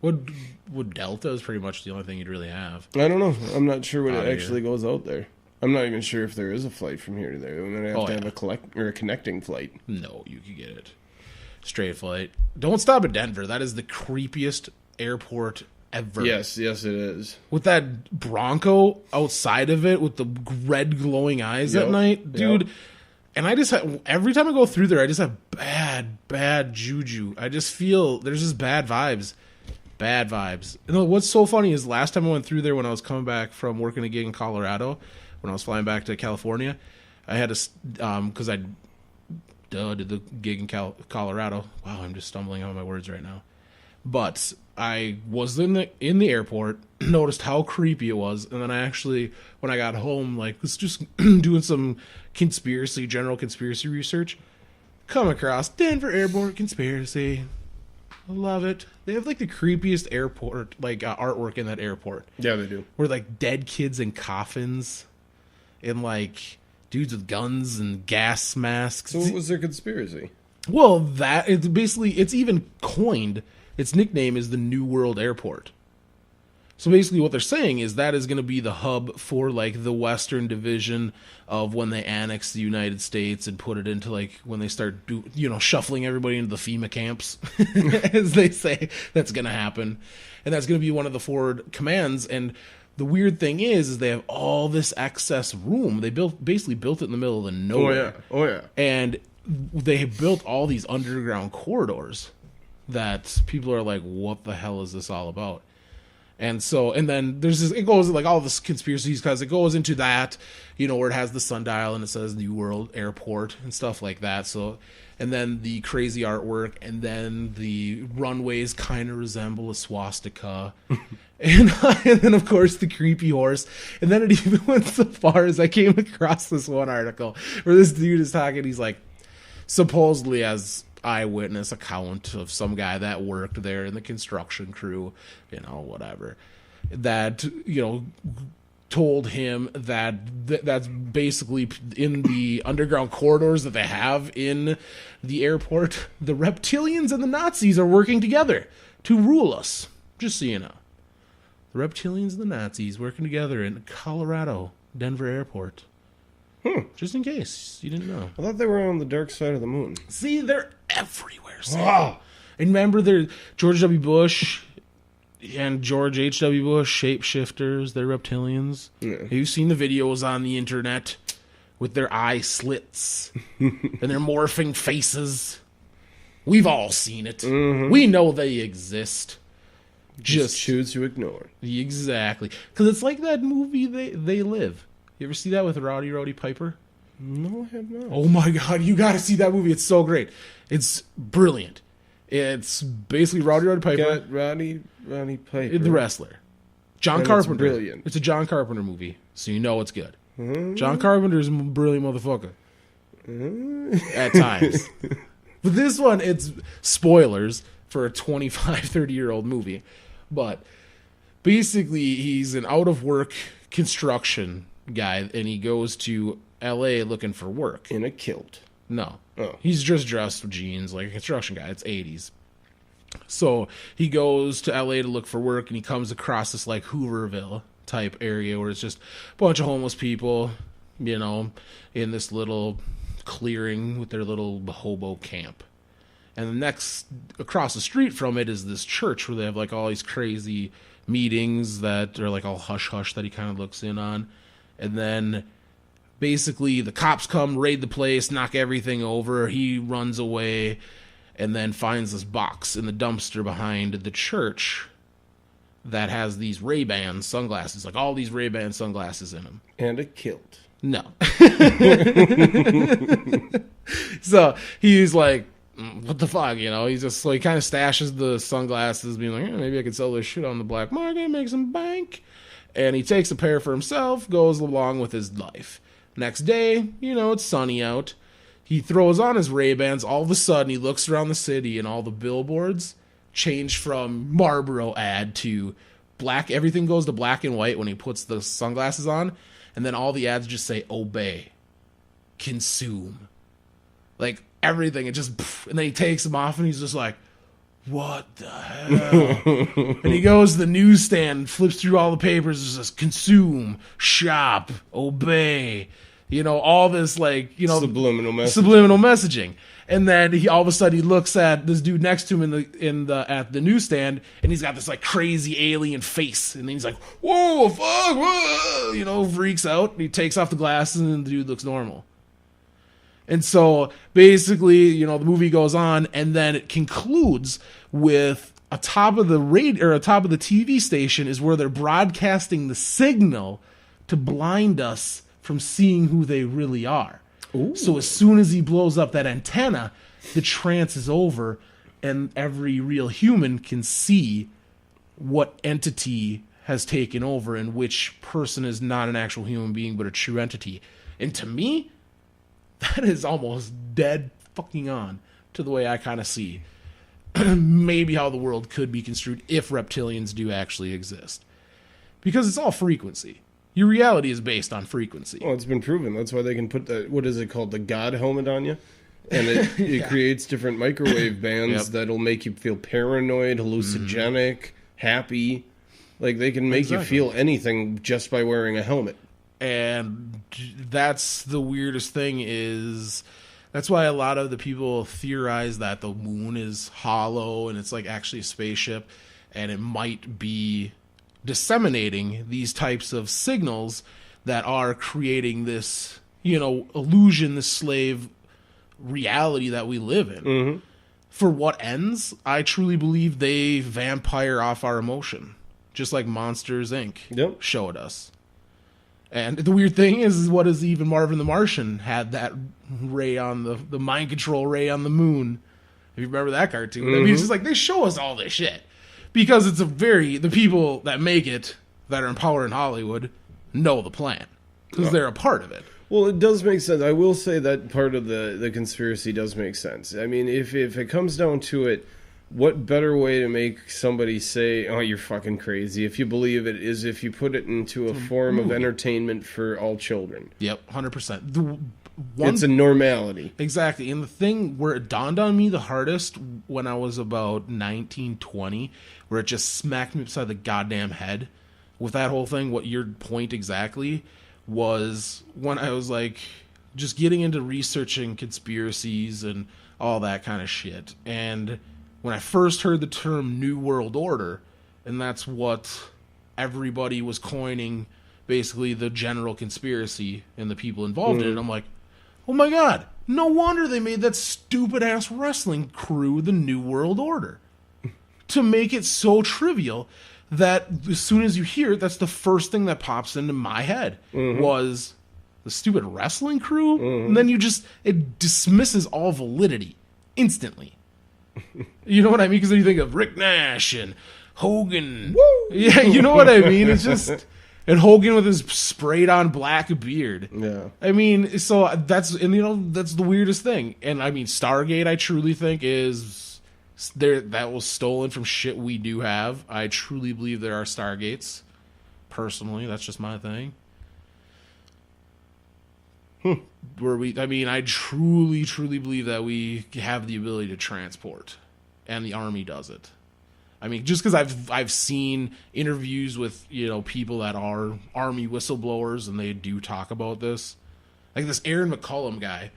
Would Delta is pretty much the only thing you'd really have. I don't know. I'm not sure what Out it of actually goes out there. I'm not even sure if there is a flight from here to there. I'm gonna have to have a connecting flight. No, you could get it. Straight flight. Don't stop at Denver. That is the creepiest airport ever. Yes, it is. With that Bronco outside of it with the red glowing eyes at night, dude. Yep. And I just every time I go through there, I just have bad juju. I just feel there's just bad vibes. Bad vibes. And what's so funny is last time I went through there when I was coming back from working a gig in Colorado, when I was flying back to California, I had to, because I did the gig in Colorado. Wow, I'm just stumbling on my words right now. But I was in the airport, noticed how creepy it was, and then I actually, when I got home, was just doing some general conspiracy research, come across Denver Airport Conspiracy. I love it. They have the creepiest airport artwork in that airport. Yeah, they do. Where dead kids in coffins and dudes with guns and gas masks. So what was their conspiracy? Well, it's even coined. Its nickname is the New World Airport. So basically what they're saying is that is going to be the hub for the Western Division of when they annex the United States and put it into when they start shuffling everybody into the FEMA camps, as they say. That's going to happen. And that's going to be one of the forward commands. And the weird thing is they have all this excess room. They basically built it in the middle of the nowhere. Oh yeah. And they have built all these underground corridors that people are like, what the hell is this all about? And then there's it goes all this conspiracies because it goes into that, where it has the sundial and it says New World Airport and stuff like that. So, and then the crazy artwork, and then the runways kind of resemble a swastika. and then, of course, the creepy horse. And then it even went so far as I came across this one article where this dude is talking. He's supposedly as eyewitness account of some guy that worked there in the construction crew, whatever, that told him that that's basically in the underground corridors that they have in the airport, the reptilians and the Nazis are working together to rule us. Just so you know, the reptilians and the Nazis working together in Colorado, Denver Airport. Just in case you didn't know. I thought they were on the dark side of the moon. See, they're everywhere. Wow. And remember, they're George W. Bush and George H.W. Bush, shapeshifters. They're reptilians. Yeah. Have you seen the videos on the internet with their eye slits and their morphing faces? We've all seen it. Mm-hmm. We know they exist. Just choose to ignore it. Exactly. Because it's like that movie, They Live. You ever see that with Roddy Piper? No, I have not. Oh my God, you got to see that movie. It's so great. It's brilliant. It's basically Roddy Piper. Got Roddy Piper. The wrestler. John Carpenter. It's brilliant. It's a John Carpenter movie, so you know it's good. Mm-hmm. John Carpenter's a brilliant motherfucker. Mm-hmm. At times. But this one, it's spoilers for a 25, 30-year-old movie. But basically, he's an out-of-work construction guy, and he goes to LA looking for work. In a kilt. No. Oh. He's just dressed with jeans like a construction guy. It's 80s. So he goes to LA to look for work, and he comes across this Hooverville type area where it's just a bunch of homeless people, in this little clearing with their little hobo camp. And across the street from it is this church where they have all these crazy meetings that are all hush-hush that he kind of looks in on. And then basically the cops come, raid the place, knock everything over. He runs away and then finds this box in the dumpster behind the church that has these Ray-Ban sunglasses, all these Ray-Ban sunglasses in them. And a kilt. No. So he's like, what the fuck, He's just he kind of stashes the sunglasses, being like, maybe I could sell this shit on the black market, make some bank. And he takes a pair for himself, goes along with his life. Next day, it's sunny out. He throws on his Ray-Bans. All of a sudden, he looks around the city, and all the billboards change from Marlboro ad to black, everything goes to black and white when he puts the sunglasses on, and then all the ads just say obey, consume, like everything. It just, and then he takes them off and he's just like, what the hell? And he goes to the newsstand, flips through all the papers, and says consume, shop, obey, you know, all this, like, you know, subliminal messaging. And then he all of a sudden he looks at this dude next to him at the newsstand, and he's got this like crazy alien face, and then he's like, whoa, fuck, whoa, you know, freaks out, and he takes off the glasses, and the dude looks normal. And so basically, you know, the movie goes on, and then it concludes with atop of the TV station is where they're broadcasting the signal to blind us from seeing who they really are. Ooh. So as soon as he blows up that antenna, the trance is over, and every real human can see what entity has taken over and which person is not an actual human being but a true entity. And to me, that is almost dead fucking on to the way I kind of see maybe how the world could be construed if reptilians do actually exist. Because it's all frequency. Your reality is based on frequency. Well, it's been proven. That's why they can put the, what is it called, the God helmet on you? And it creates different microwave bands that'll make you feel paranoid, hallucinogenic, happy. Like, they can make you feel anything just by wearing a helmet. And that's the weirdest thing is... That's why a lot of the people theorize that the moon is hollow and it's like actually a spaceship, and it might be disseminating these types of signals that are creating this, you know, illusion, this slave reality that we live in. Mm-hmm. For what ends? I truly believe they vampire off our emotion, just like Monsters, Inc. showed us. And the weird thing is what is even Marvin the Martian had that ray on the mind control ray on the moon. If you remember that cartoon. Mm-hmm. I mean, it's just like they show us all this shit. Because it's the people that make it, that are in power in Hollywood, know the plan. Because they're a part of it. Well, it does make sense. I will say that part of the conspiracy does make sense. I mean, if it comes down to it, what better way to make somebody say, oh, you're fucking crazy, if you believe it, is if you put it into a form of entertainment for all children. Yep, 100%. It's a normality. Exactly. And the thing where it dawned on me the hardest when I was about 19, 20, where it just smacked me upside the goddamn head with that whole thing, what your point exactly was when I was like just getting into researching conspiracies and all that kind of shit. And when I first heard the term New World Order, and that's what everybody was coining, basically the general conspiracy and the people involved in it, I'm like, oh my god, no wonder they made that stupid-ass wrestling crew the New World Order. To make it so trivial that as soon as you hear it, that's the first thing that pops into my head was the stupid wrestling crew. And then it dismisses all validity instantly. You know what I mean? Because then you think of Rick Nash and Hogan. Woo! Yeah, you know what I mean? It's just... And Hogan with his sprayed-on black beard. Yeah. I mean, so that's the weirdest thing. And I mean, Stargate, I truly think is... that was stolen from shit we do have. I truly believe there are Stargates. Personally, that's just my thing. I truly, truly believe that we have the ability to transport, and the Army does it. I mean, just because I've seen interviews with, you know, people that are Army whistleblowers, and they do talk about this. Like this Aaron McCullum guy,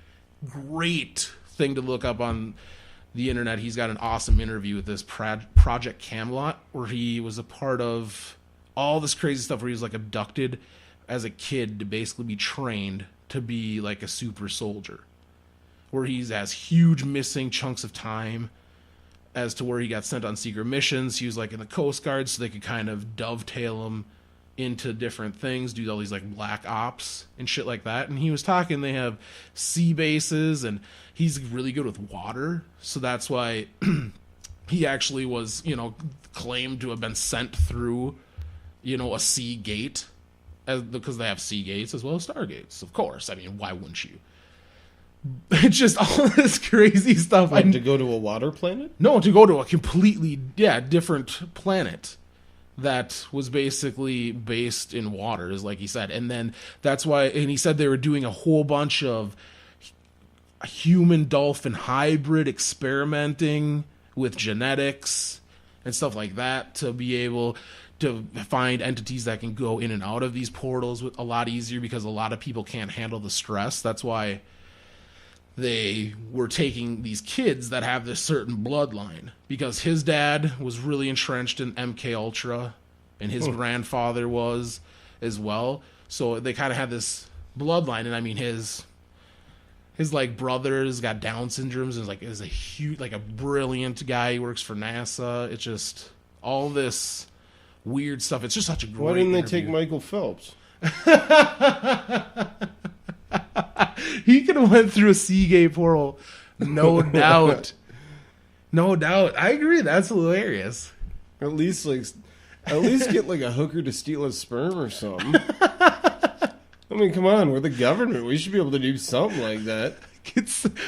great thing to look up on the internet. He's got an awesome interview with this Project Camelot, where he was a part of all this crazy stuff where he was like abducted as a kid to basically be trained to be like a super soldier, where he has huge missing chunks of time as to where he got sent on secret missions. He was like in the Coast Guard, so they could kind of dovetail him into different things, do all these like black ops and shit like that. And he was talking, they have sea bases, and he's really good with water, so that's why he actually was, you know, claimed to have been sent through, you know, a sea gate, because they have sea gates as well as stargates, of course. I mean, why wouldn't you? It's just all this crazy stuff. To go to a water planet? No, to go to a completely different planet. that was basically based in water, is like he said. And then that's why, and he said they were doing a whole bunch of human dolphin hybrid experimenting with genetics and stuff like that to be able to find entities that can go in and out of these portals a lot easier, because a lot of people can't handle the stress. That's why they were taking these kids that have this certain bloodline, because his dad was really entrenched in MK Ultra and his grandfather was as well. So they kind of had this bloodline. And I mean, his like brother's got Down syndromes and is a huge, like a brilliant guy. He works for NASA. It's just all this weird stuff. It's just such a great Why didn't they interview. take Michael Phelps? He could have went through a Seagate portal, no doubt. No doubt. I agree. That's hilarious. At least get like a hooker to steal his sperm or something. I mean, come on, we're the government. We should be able to do something like that.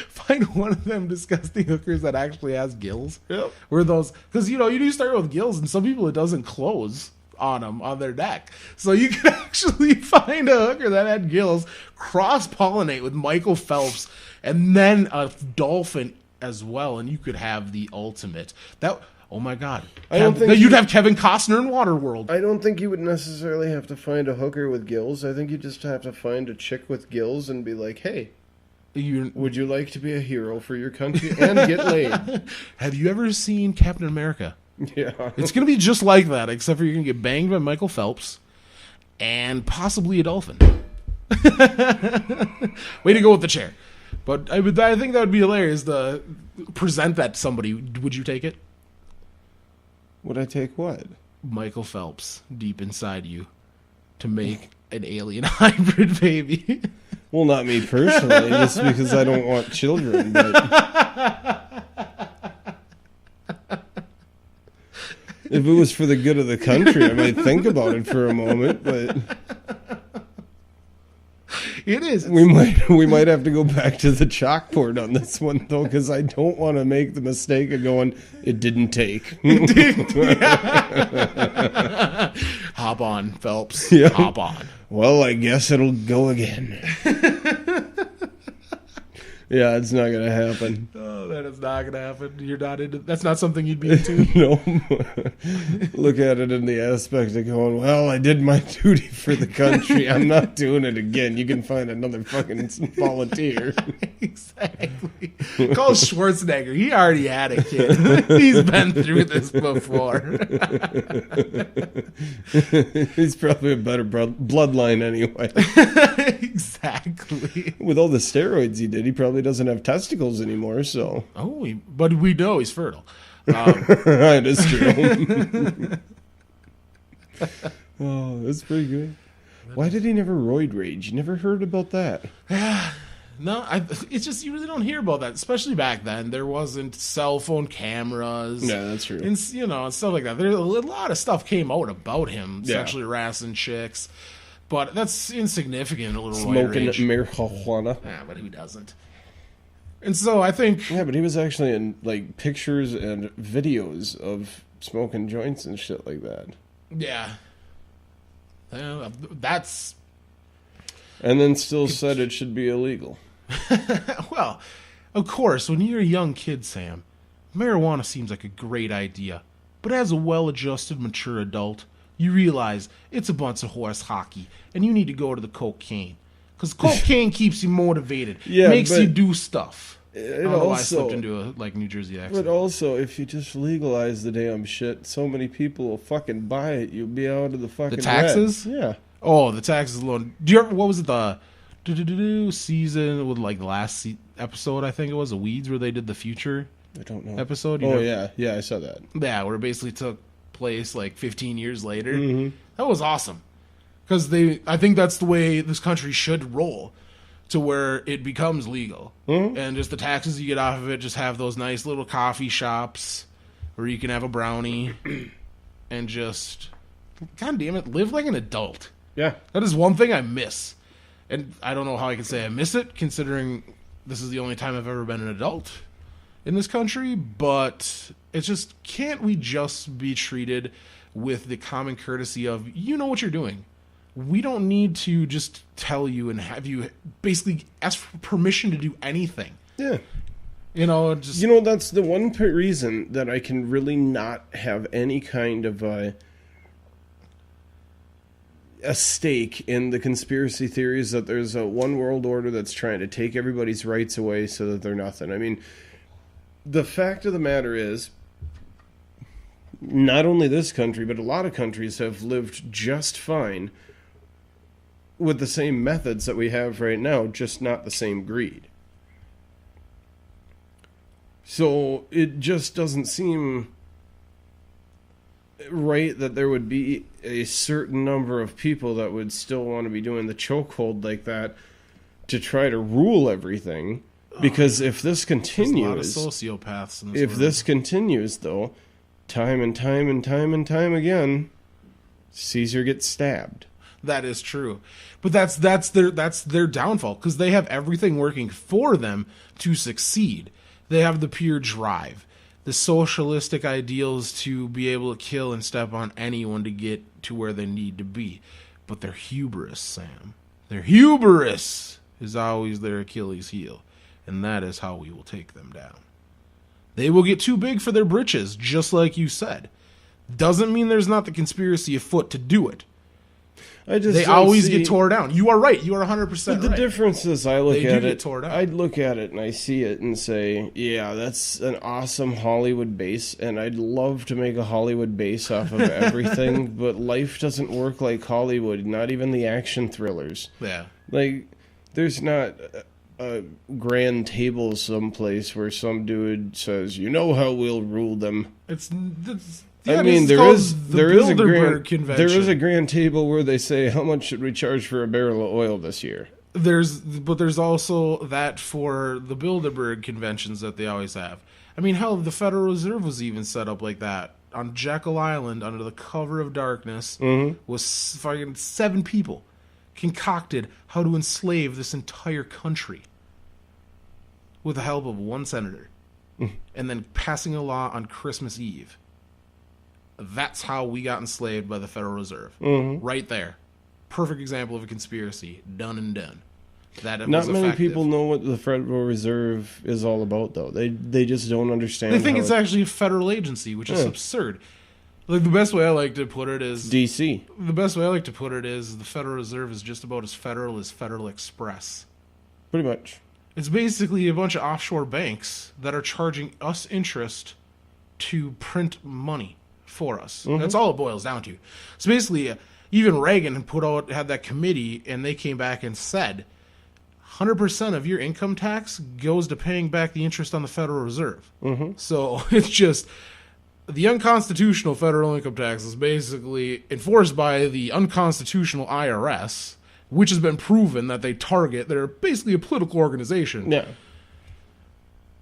Find one of them disgusting hookers that actually has gills. Yep. Where those, because you do start with gills, and some people it doesn't close on them on their neck. So you could actually find a hooker that had gills, cross pollinate with Michael Phelps, and then a dolphin as well, and you could have the ultimate. That. Oh my God! I don't think you'd have Kevin Costner in Waterworld. I don't think you would necessarily have to find a hooker with gills. I think you just have to find a chick with gills and be like, "Hey, would you like to be a hero for your country and get laid?" Have you ever seen Captain America? Yeah, It's gonna be just like that, except for you're gonna get banged by Michael Phelps and possibly a dolphin. Way to go with the chair! But I think that would be hilarious to present that to somebody. Would you take it? Would I take what? Michael Phelps deep inside you to make an alien hybrid baby. Well, not me personally, just because I don't want children. But if it was for the good of the country, I might think about it for a moment. But it is. We might have to go back to the chalkboard on this one, though, because I don't want to make the mistake of going, "It didn't take." Hop on, Phelps. Yeah. Hop on. Well, I guess it'll go again. Yeah, it's not going to happen. Oh, that is not going to happen. You're not into. That's not something you'd be into. No. Look at it in the aspect of going, well, I did my duty for the country. I'm not doing it again. You can find another fucking volunteer. Exactly. Call Schwarzenegger. He already had a kid. He's been through this before. He's probably a better bloodline anyway. Exactly. With all the steroids he did, he probably doesn't have testicles anymore, so. Oh, but we know he's fertile. It is true. Oh, that's pretty good. Why did he never roid rage? You never heard about that? No, it's just you really don't hear about that, especially back then. There wasn't cell phone cameras. Yeah, that's true. And, and stuff like that. There's a lot of stuff came out about him sexually Yeah. harassing chicks, but that's insignificant. A little Smoking rage. marijuana. Yeah, but who doesn't? And so I think... Yeah, but he was actually in, like, pictures and videos of smoking joints and shit like that. Yeah. That's... And then still said it should be illegal. Well, of course, when you're a young kid, Sam, marijuana seems like a great idea. But as a well-adjusted, mature adult, you realize it's a bunch of horse hockey, and you need to go to the cocaine. Because cocaine keeps you motivated. Yeah, makes but you do stuff. I It don't know why I also, slipped into a New Jersey accent. but also, if you just legalize the damn shit, so many people will fucking buy it. You'll be out of the fucking The taxes? red. Yeah. Oh, the taxes alone. Do you ever, what was it, the season with like the last episode, I think it was, the Weeds, where they did the future I don't know. episode? Yeah, I saw that. Yeah, where it basically took place like 15 years later. Mm-hmm. That was awesome. Because I think that's the way this country should roll, to where it becomes legal. Mm-hmm. And just the taxes you get off of it, just have those nice little coffee shops where you can have a brownie and just, God damn it, live like an adult. Yeah. That is one thing I miss. And I don't know how I can say I miss it, considering this is the only time I've ever been an adult in this country. But it's just, can't we just be treated with the common courtesy of, you know what you're doing. We don't need to just tell you and have you basically ask for permission to do anything. Yeah. Just... that's the one reason that I can really not have any kind of a stake in the conspiracy theories that there's a one world order that's trying to take everybody's rights away so that they're nothing. I mean, the fact of the matter is, not only this country, but a lot of countries have lived just fine with the same methods that we have right now, just not the same greed. So it just doesn't seem right that there would be a certain number of people that would still want to be doing the chokehold like that to try to rule everything. Because if this continues, there's a lot of sociopaths in this if world. this continues, though, time and time again, Caesar gets stabbed. That is true, but that's their downfall, because they have everything working for them to succeed. They have the pure drive, the socialistic ideals to be able to kill and step on anyone to get to where they need to be. But their hubris, Sam, their hubris is always their Achilles heel, and that is how we will take them down. They will get too big for their britches, just like you said. Doesn't mean there's not the conspiracy afoot to do it. They always get tore down. You are right. You are 100% right. The difference is I look at it, tore down. I'd look at it and I see it and say, yeah, that's an awesome Hollywood base, and I'd love to make a Hollywood base off of everything, but life doesn't work like Hollywood, not even the action thrillers. Yeah. Like, there's not a grand table someplace where some dude says, you know how we'll rule them. Yeah, I mean, there is a grand table where they say, how much should we charge for a barrel of oil this year? But there's also that for the Bilderberg conventions that they always have. I mean, hell, the Federal Reserve was even set up like that. On Jekyll Island, under the cover of darkness, was fucking 7 people concocted how to enslave this entire country with the help of 1 senator. And then passing a law on Christmas Eve. That's how we got enslaved by the Federal Reserve. Right there. Perfect example of a conspiracy. Done and done. Not many people know what the Federal Reserve is all about, though. They just don't understand. They think it's actually a federal agency, which is absurd. Like, the best way I like to put it is... DC. The best way I like to put it is the Federal Reserve is just about as Federal Express. Pretty much. It's basically a bunch of offshore banks that are charging us interest to print money for us. That's all it boils down to. So basically, even Reagan had that committee, and they came back and said 100% of your income tax goes to paying back the interest on the Federal Reserve. So it's just the unconstitutional federal income tax is basically enforced by the unconstitutional IRS, which has been proven that they target. They're basically a political organization. Yeah.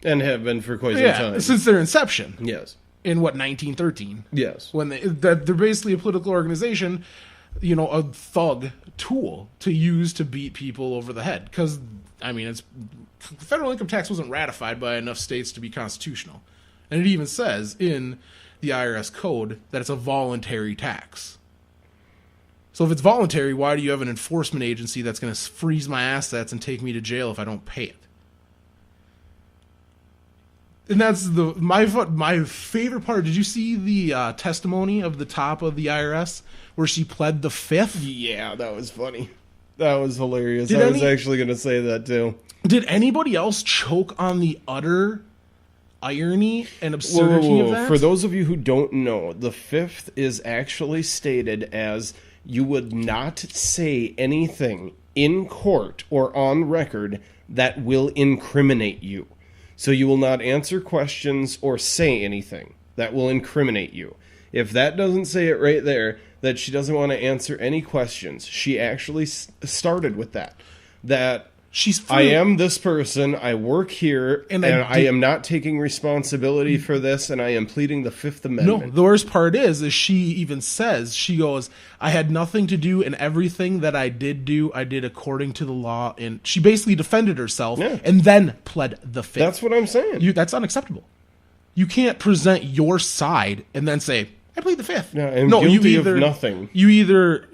And have been for quite some time. Since their inception. Yes. In 1913? Yes. When they're basically a political organization, a thug tool to use to beat people over the head. Because, I mean, federal income tax wasn't ratified by enough states to be constitutional. And it even says in the IRS code that it's a voluntary tax. So if it's voluntary, why do you have an enforcement agency that's going to freeze my assets and take me to jail if I don't pay it? And that's my favorite part. Did you see the testimony of the top of the IRS where she pled the fifth? Yeah, that was funny. That was hilarious. I was actually going to say that too. Did anybody else choke on the utter irony and absurdity of that? For those of you who don't know, the fifth is actually stated as you would not say anything in court or on record that will incriminate you. So you will not answer questions or say anything that will incriminate you. If that doesn't say it right there, that she doesn't want to answer any questions. She actually started with that. I am this person, I work here, and I am not taking responsibility for this, and I am pleading the Fifth Amendment. No, the worst part is she even says, she goes, I had nothing to do, and everything that I did do, I did according to the law, and she basically defended herself, and then pled the Fifth. That's what I'm saying. That's unacceptable. You can't present your side and then say, I plead the fifth. Yeah, I'm guilty of nothing. You either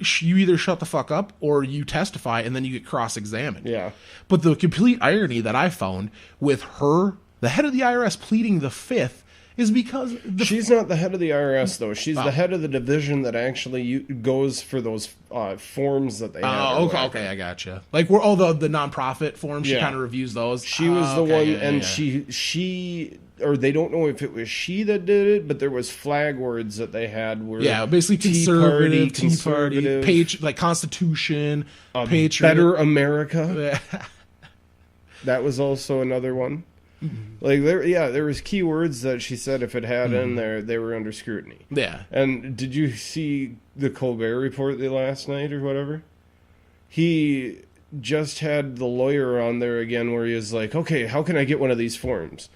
shut the fuck up or you testify and then you get cross-examined. Yeah. But the complete irony that I found with her, the head of the IRS, pleading the fifth is because she's not the head of the IRS though. She's the head of the division that actually goes for those forms that they have. Okay, I gotcha. Like we're all the nonprofit forms. She kind of reviews those. She was the one, and she or they don't know if it was she that did it, but there was flag words that they had were basically conservative, Tea Party, like Constitution, Patriot, Better America. That was also another one. Mm-hmm. Like there was keywords that she said if it had in there, they were under scrutiny. Yeah. And did you see the Colbert Report last night or whatever? He just had the lawyer on there again where he was like, okay, how can I get one of these forms?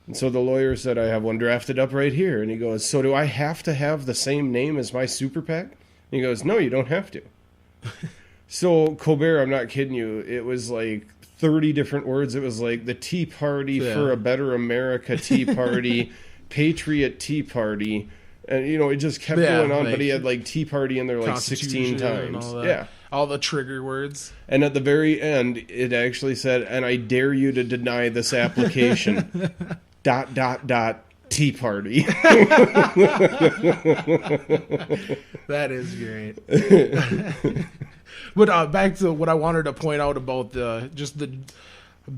And so the lawyer said, I have one drafted up right here. And he goes, so do I have to have the same name as my super PAC? And he goes, no, you don't have to. So Colbert, I'm not kidding you, it was like 30 different words. It was like the Tea Party for a Better America Tea Party, Patriot Tea Party. And, it just kept going on. But he had like Tea Party in there like 16 times. Yeah. All the trigger words. And at the very end, it actually said, and I dare you to deny this application. ... Tea Party. That is great. But back to what I wanted to point out about the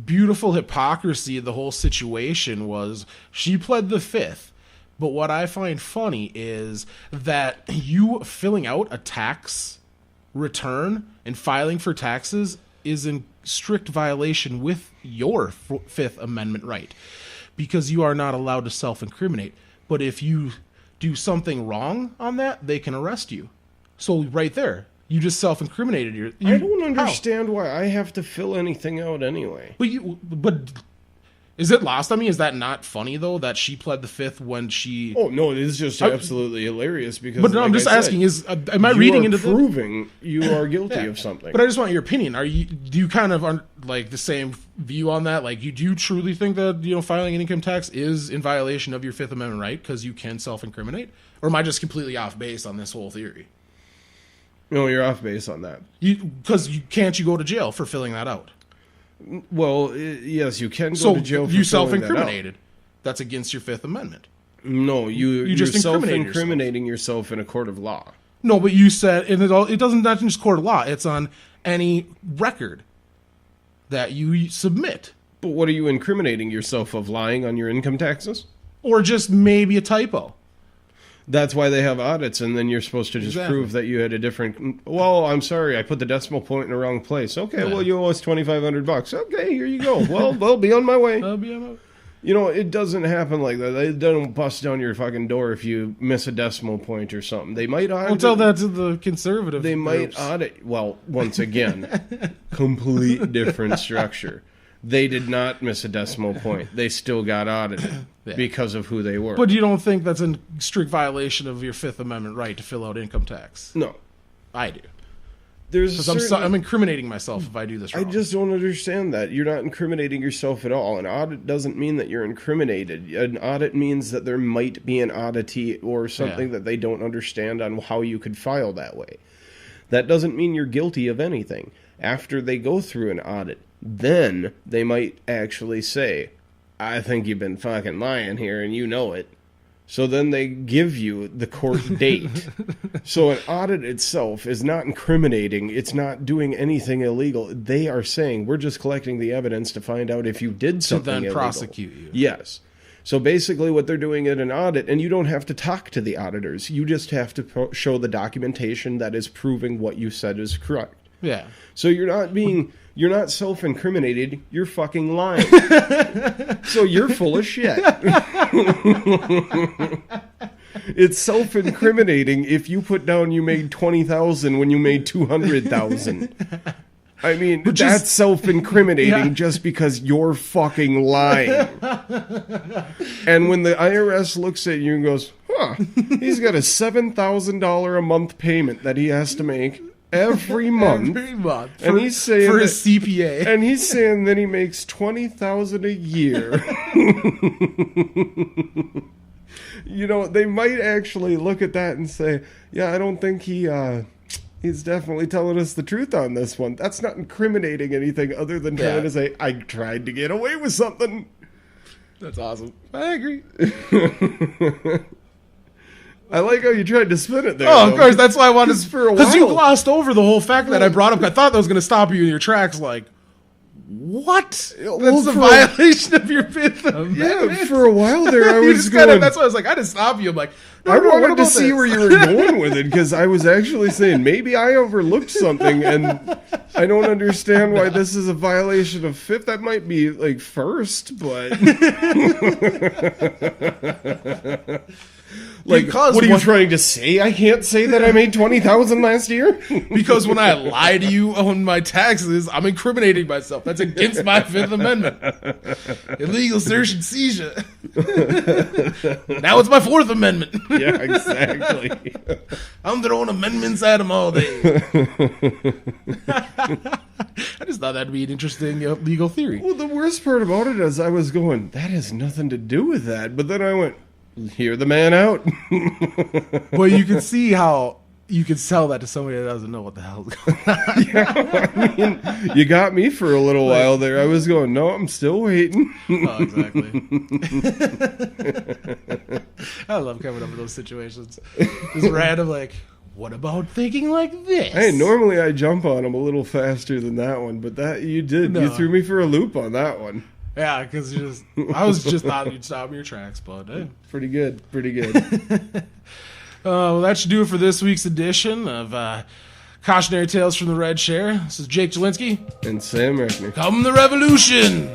beautiful hypocrisy of the whole situation was she pled the fifth. But what I find funny is that you filling out a tax return and filing for taxes is in strict violation with your Fifth Amendment right, because you are not allowed to self-incriminate. But if you do something wrong on that, they can arrest you. So right there, you just self-incriminated. I don't understand why I have to fill anything out anyway. But is it lost on me? Is that not funny though that she pled the fifth when she? Oh no, it is just absolutely hilarious because. But no, I'm just asking: am I reading into proving you are guilty of something? But I just want your opinion. Do you kind of like the same view on that? Like, do you truly think that filing an income tax is in violation of your Fifth Amendment right because you can self-incriminate, or am I just completely off base on this whole theory? No, you're off base on that. Because can't you go to jail for filling that out? Well, yes, you can go to jail for you self-incriminated. That's against your Fifth Amendment. No, you're just self-incriminating yourself in a court of law. No, but you said, and it doesn't, not just court of law, it's on any record that you submit. But what are you incriminating yourself of, lying on your income taxes? Or just maybe a typo. That's why they have audits, and then you're supposed to just prove that you had a different. Well, I'm sorry, I put the decimal point in the wrong place. Okay, well, you owe us $2,500. Okay, here you go. Well, they'll be on my way. It doesn't happen like that. They don't bust down your fucking door if you miss a decimal point or something. They might audit. I'll tell that to the conservative. They might audit. Well, once again, complete different structure. They did not miss a decimal point. They still got audited because of who they were. But you don't think that's a strict violation of your Fifth Amendment right to fill out income tax? No. I do. Because I'm incriminating myself if I do this wrong. I just don't understand that. You're not incriminating yourself at all. An audit doesn't mean that you're incriminated. An audit means that there might be an oddity or something that they don't understand on how you could file that way. That doesn't mean you're guilty of anything. After they go through an audit, then they might actually say, I think you've been fucking lying here and you know it. So then they give you the court date. So an audit itself is not incriminating. It's not doing anything illegal. They are saying, we're just collecting the evidence to find out if you did something illegal. To then prosecute you. Yes. So basically what they're doing in an audit, and you don't have to talk to the auditors. You just have to show the documentation that is proving what you said is correct. Yeah. So you're not self-incriminated, you're fucking lying. So you're full of shit. It's self-incriminating if you put down you made 20,000 when you made 200,000. I mean, that's self-incriminating just because you're fucking lying. And when the IRS looks at you and goes, he's got a $7,000 a month payment that he has to make every month. And he's saying for his CPA. And he's saying that he makes $20,000 a year. You know, they might actually look at that and say, yeah, I don't think he's definitely telling us the truth on this one. That's not incriminating anything other than trying to say, I tried to get away with something. That's awesome. I agree. I like how you tried to spin it there. Oh, of course. That's why I wanted to. For a Because you while. glossed over the whole fact that I brought up. I thought that was going to stop you in your tracks. Like, what? Well, That's a for- violation of your Fifth Amendment. Yeah, for a while there, I You was just going. kinda, that's why I was like, I didn't stop you. I'm like, no, I no, what wanted to about see this? where you were going with it, because I was actually saying maybe I overlooked something, and I don't understand why this is a violation of Fifth. That might be like first, but like, Because what are you one- trying to say? I can't say that I made 20,000 last year. Because when I lie to you on my taxes, I'm incriminating myself. That's against my Fifth Amendment. Illegal search and seizure. Now it's my Fourth Amendment. Yeah, exactly. I'm throwing amendments at them all day. I just thought that'd be an interesting legal theory. Well, the worst part about it is I was going, that has nothing to do with that. But then I went, hear the man out. Well, you can see how you can sell that to somebody that doesn't know what the hell's going on. Yeah, I mean, you got me for a little while there. I was going, no, I'm still waiting. Oh, exactly. I love coming up with those situations. Just random, like, what about thinking like this? Hey, normally I jump on them a little faster than that one, but that you did. No. You threw me for a loop on that one. Yeah, because I was just thought you'd stop your tracks, but hey. Pretty good. Pretty good. Well, that should do it for this week's edition of Cautionary Tales from the Red Share. This is Jake Jelinski. And Sam Reckner. Come the revolution!